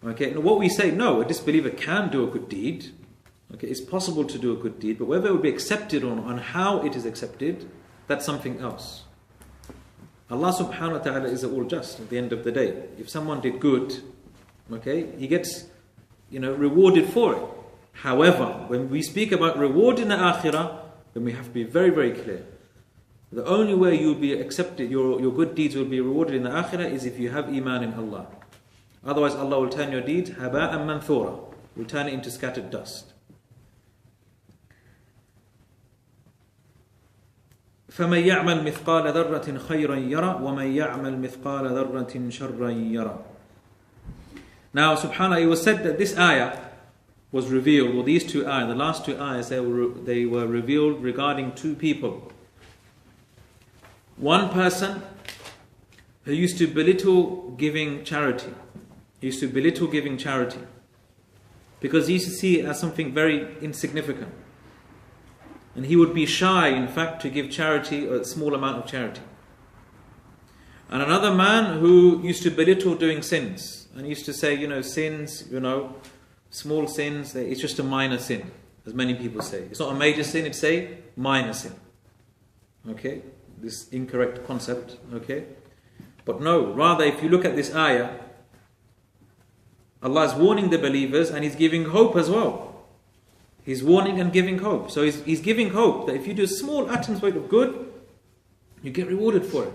Okay, and what we say, no, a disbeliever can do a good deed. Okay, it's possible to do a good deed, but whether it will be accepted or not, and how it is accepted, that's something else. Allah subhanahu wa ta'ala is all just at the end of the day. If someone did good, okay, he gets, rewarded for it. However, when we speak about reward in the akhirah, then we have to be very, very clear. The only way you'll be accepted, your good deeds will be rewarded in the akhirah is if you have iman in Allah. Otherwise, Allah will turn your deeds haba'an manthura, will turn it into scattered dust. فَمَنْ يَعْمَلْ مِثْقَالَ ذَرَّةٍ خَيْرًا يَرَى وَمَنْ يَعْمَلْ مِثْقَالَ ذَرَّةٍ شَرًّا يَرَى. Now, subhanAllah, it was said that this ayah was revealed, or these two ayahs, the last two ayahs, they were revealed regarding two people. One person who used to belittle giving charity. He used to belittle giving charity because he used to see it as something very insignificant. And he would be shy, in fact, to give charity, or a small amount of charity. And another man who used to belittle doing sins. And used to say, sins, small sins, it's just a minor sin. As many people say. It's not a major sin, it's a minor sin. Okay? This incorrect concept. Okay? But no, rather if you look at this ayah, Allah is warning the believers and He's giving hope as well. He's warning and giving hope. So he's giving hope that if you do a small atom's weight of good, you get rewarded for it.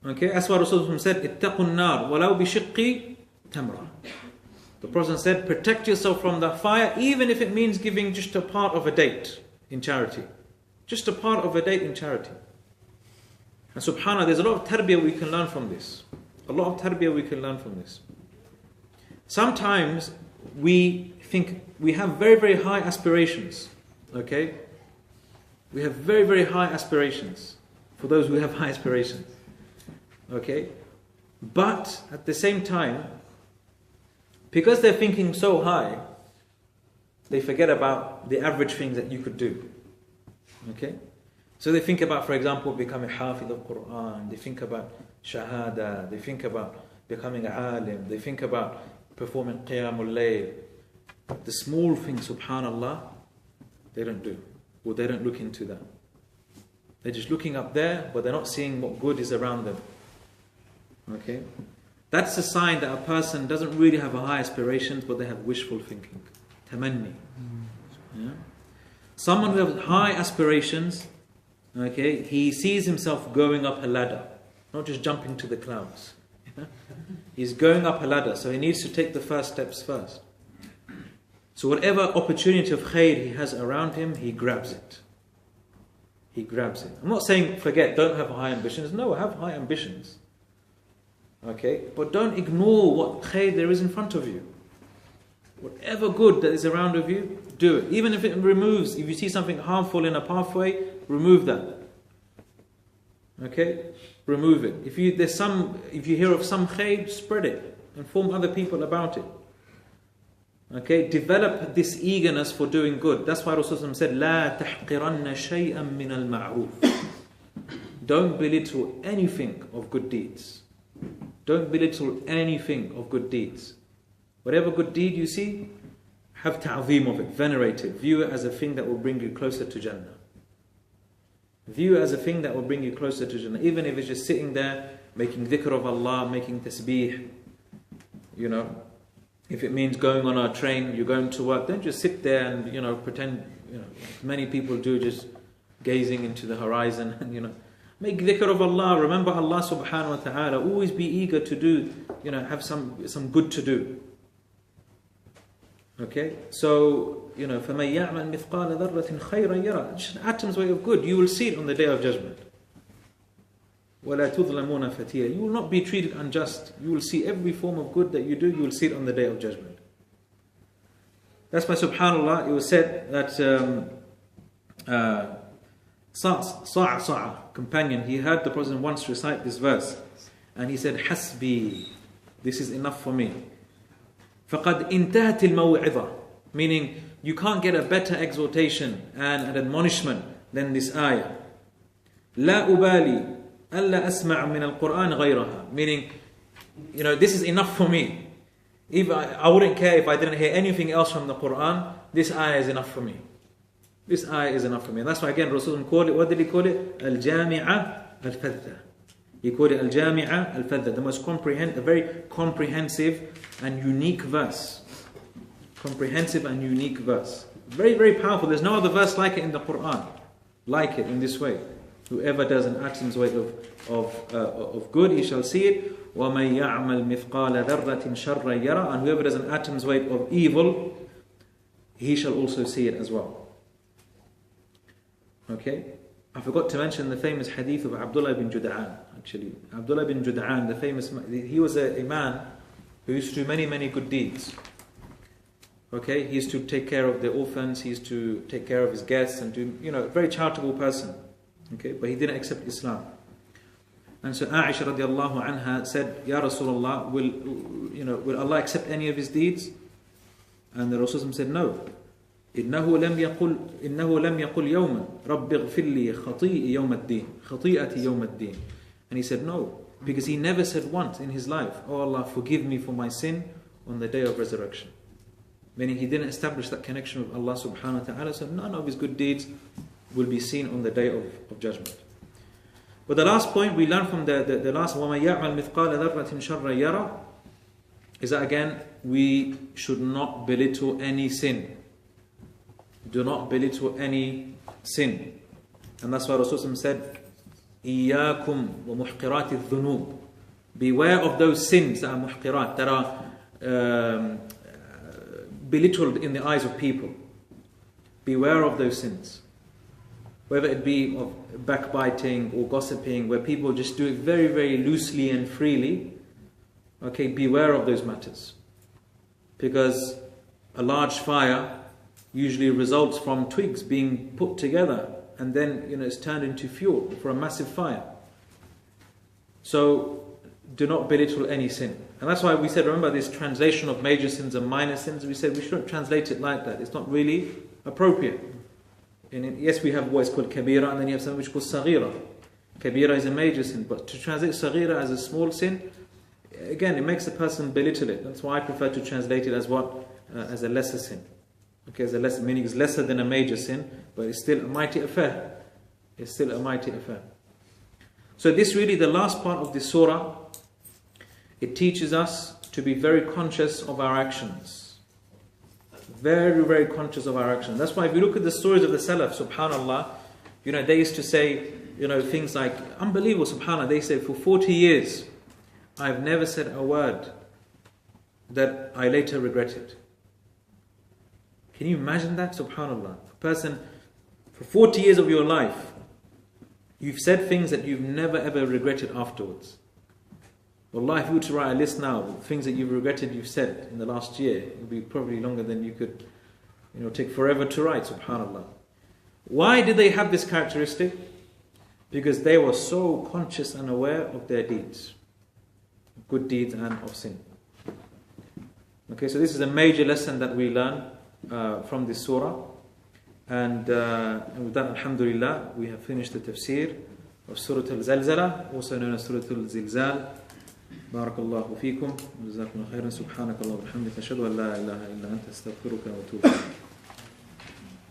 Okay, that's why Rasulullah said, اتَّقُوا النَّارِ وَلَوْ بِشِقِّ تَمْرَةٍ. The Prophet said, protect yourself from the fire, even if it means giving just a part of a date in charity. Just a part of a date in charity. And subhanAllah, there's a lot of tarbiyah we can learn from this. A lot of tarbiyah we can learn from this. Sometimes we think we have very, very high aspirations. Okay? We have very, very high aspirations. For those who have high aspirations. Okay? But at the same time, because they're thinking so high, they forget about the average things that you could do. Okay? So they think about, for example, becoming Hafidh of Quran. They think about Shahada. They think about becoming a Alim. They think about performing Qiyamul Layl. The small things, subhanAllah, they don't do. Or they don't look into that. They're just looking up there, but they're not seeing what good is around them. Okay? That's a sign that a person doesn't really have high aspirations, but they have wishful thinking. Tamanni. Yeah? Someone who has high aspirations, okay, he sees himself going up a ladder, not just jumping to the clouds. Yeah? He's going up a ladder, so he needs to take the first steps first. So whatever opportunity of khair he has around him, he grabs it. He grabs it. I'm not saying forget, don't have high ambitions. No, have high ambitions. Okay, but don't ignore what khair there is in front of you. Whatever good that is around of you, do it. Even if it removes, if you see something harmful in a pathway, remove that. Okay, remove it. If you hear of some khair, spread it. Inform other people about it. Okay, develop this eagerness for doing good. That's why Rasulullah said, "La tahqiranna shay'an min al-ma'ruf." Don't belittle anything of good deeds. Don't belittle anything of good deeds. Whatever good deed you see, have ta'zeem of it, venerate it, view it as a thing that will bring you closer to Jannah. View it as a thing that will bring you closer to Jannah. Even if it's just sitting there, making dhikr of Allah, making tasbih, you know. If it means going on a train, you're going to work, don't just sit there and, pretend, many people do, just gazing into the horizon and, make dhikr of Allah, remember Allah subhanahu wa ta'ala, always be eager to do, have some good to do. Okay, so, فَمَنْ يَعْمَلْ مِثْقَالَ ذَرَّةٍ خَيْرًا يَرَى. Just an atom's weight of good, you will see it on the day of judgment. وَلَا تُظْلَمُونَ فَتِيلًا. You will not be treated unjust. You will see every form of good that you do, you will see it on the day of judgment. That's why, subhanAllah, it was said that Sa'a, companion, he heard the Prophet once recite this verse, and he said, "Hasbi, this is enough for me." فَقَدْ انْتَهَتِ الْمَوْعِظَةِ, meaning you can't get a better exhortation and an admonishment than this ayah. لَا أُبَالِي أَلَّا أَسْمَعَ مِنَ الْقُرْآنِ غَيْرَهَا, meaning, this is enough for me. If I wouldn't care if I didn't hear anything else from the Quran, this ayah is enough for me. This ayah is enough for me. And that's why again Rasulullah called it, what did he call it? Al-Jami'a al-Fadha. He called it Al-Jami'a al-Fadha, the most a very comprehensive and unique verse. Comprehensive and unique verse. Very, very powerful. There's no other verse like it in the Quran. Like it in this way. Whoever does an atom's weight of good, he shall see it. وَمَنْ يَعْمَلْ مِثْقَالَ ذَرَّةٍ شَرًّا يَرَى. And whoever does an atom's weight of evil, he shall also see it as well. Okay, I forgot to mention the famous hadith of Abdullah ibn Jud'an. Actually, Abdullah ibn Jud'an, the famous, he was a man who used to do many, many good deeds. Okay, he used to take care of the orphans, he used to take care of his guests, and do, a very charitable person. Okay, but he didn't accept Islam. And so Aisha radiallahu anha said, "Ya Rasulullah, will Allah accept any of his deeds?" And the Rasul said, "No. إنه لم يقل يوما رب اغفر لي خطيئتي يوم الدين. And he said no, because he never said once in his life, "Oh Allah, forgive me for my sin on the day of resurrection." Meaning he didn't establish that connection with Allah subhanahu wa ta'ala, so none of his good deeds will be seen on the day of judgment. But the last point we learn from the last وَمَنْ يَعْمَلْ مِثْقَالَ ذَرَّةٍ شَرًّا يَرَى is that again, we should not belittle any sin. Do not belittle any sin. And that's why Rasulullah said, إِيَّاكُمْ وَمُحْقِرَاتِ الذُّنُوبِ. Beware of those sins that are muhqirat, that are belittled in the eyes of people. Beware of those sins. Whether it be of backbiting or gossiping, where people just do it very, very loosely and freely. Okay, beware of those matters. Because a large fire usually results from twigs being put together and then it's turned into fuel for a massive fire. So do not belittle any sin. And that's why we said, remember this translation of major sins and minor sins, we said we shouldn't translate it like that. It's not really appropriate. And yes, we have what is called kabira, and then you have something which is called saghira. Kabira is a major sin, but to translate saghira as a small sin, again, it makes the person belittle it. That's why I prefer to translate it as what? As a lesser sin. Okay, as a lesser, meaning it's lesser than a major sin, but it's still a mighty affair. It's still a mighty affair. So this really, the last part of this surah, it teaches us to be very conscious of our actions. Very, very conscious of our actions. That's why if you look at the stories of the Salaf, subhanAllah, they used to say, things like, unbelievable, subhanAllah, they said, for 40 years, I've never said a word that I later regretted. Can you imagine that, subhanAllah? A person, for 40 years of your life, you've said things that you've never ever regretted afterwards. Wallah, if you were to write a list now of things that you've regretted you've said in the last year, it would be probably longer than you could, take forever to write, subhanAllah. Why did they have this characteristic? Because they were so conscious and aware of their deeds, good deeds and of sin. Okay, so this is a major lesson that we learn from this surah. And with that, alhamdulillah, we have finished the tafsir of Surat Zalzala, also known as Surat Zilzal. Barakallahu feekum. Jazakumullah khairan. Subhanakallah wa bihamdika. Ashhadu an la ilaha illa anta astaghfiruka wa atubu ilayk.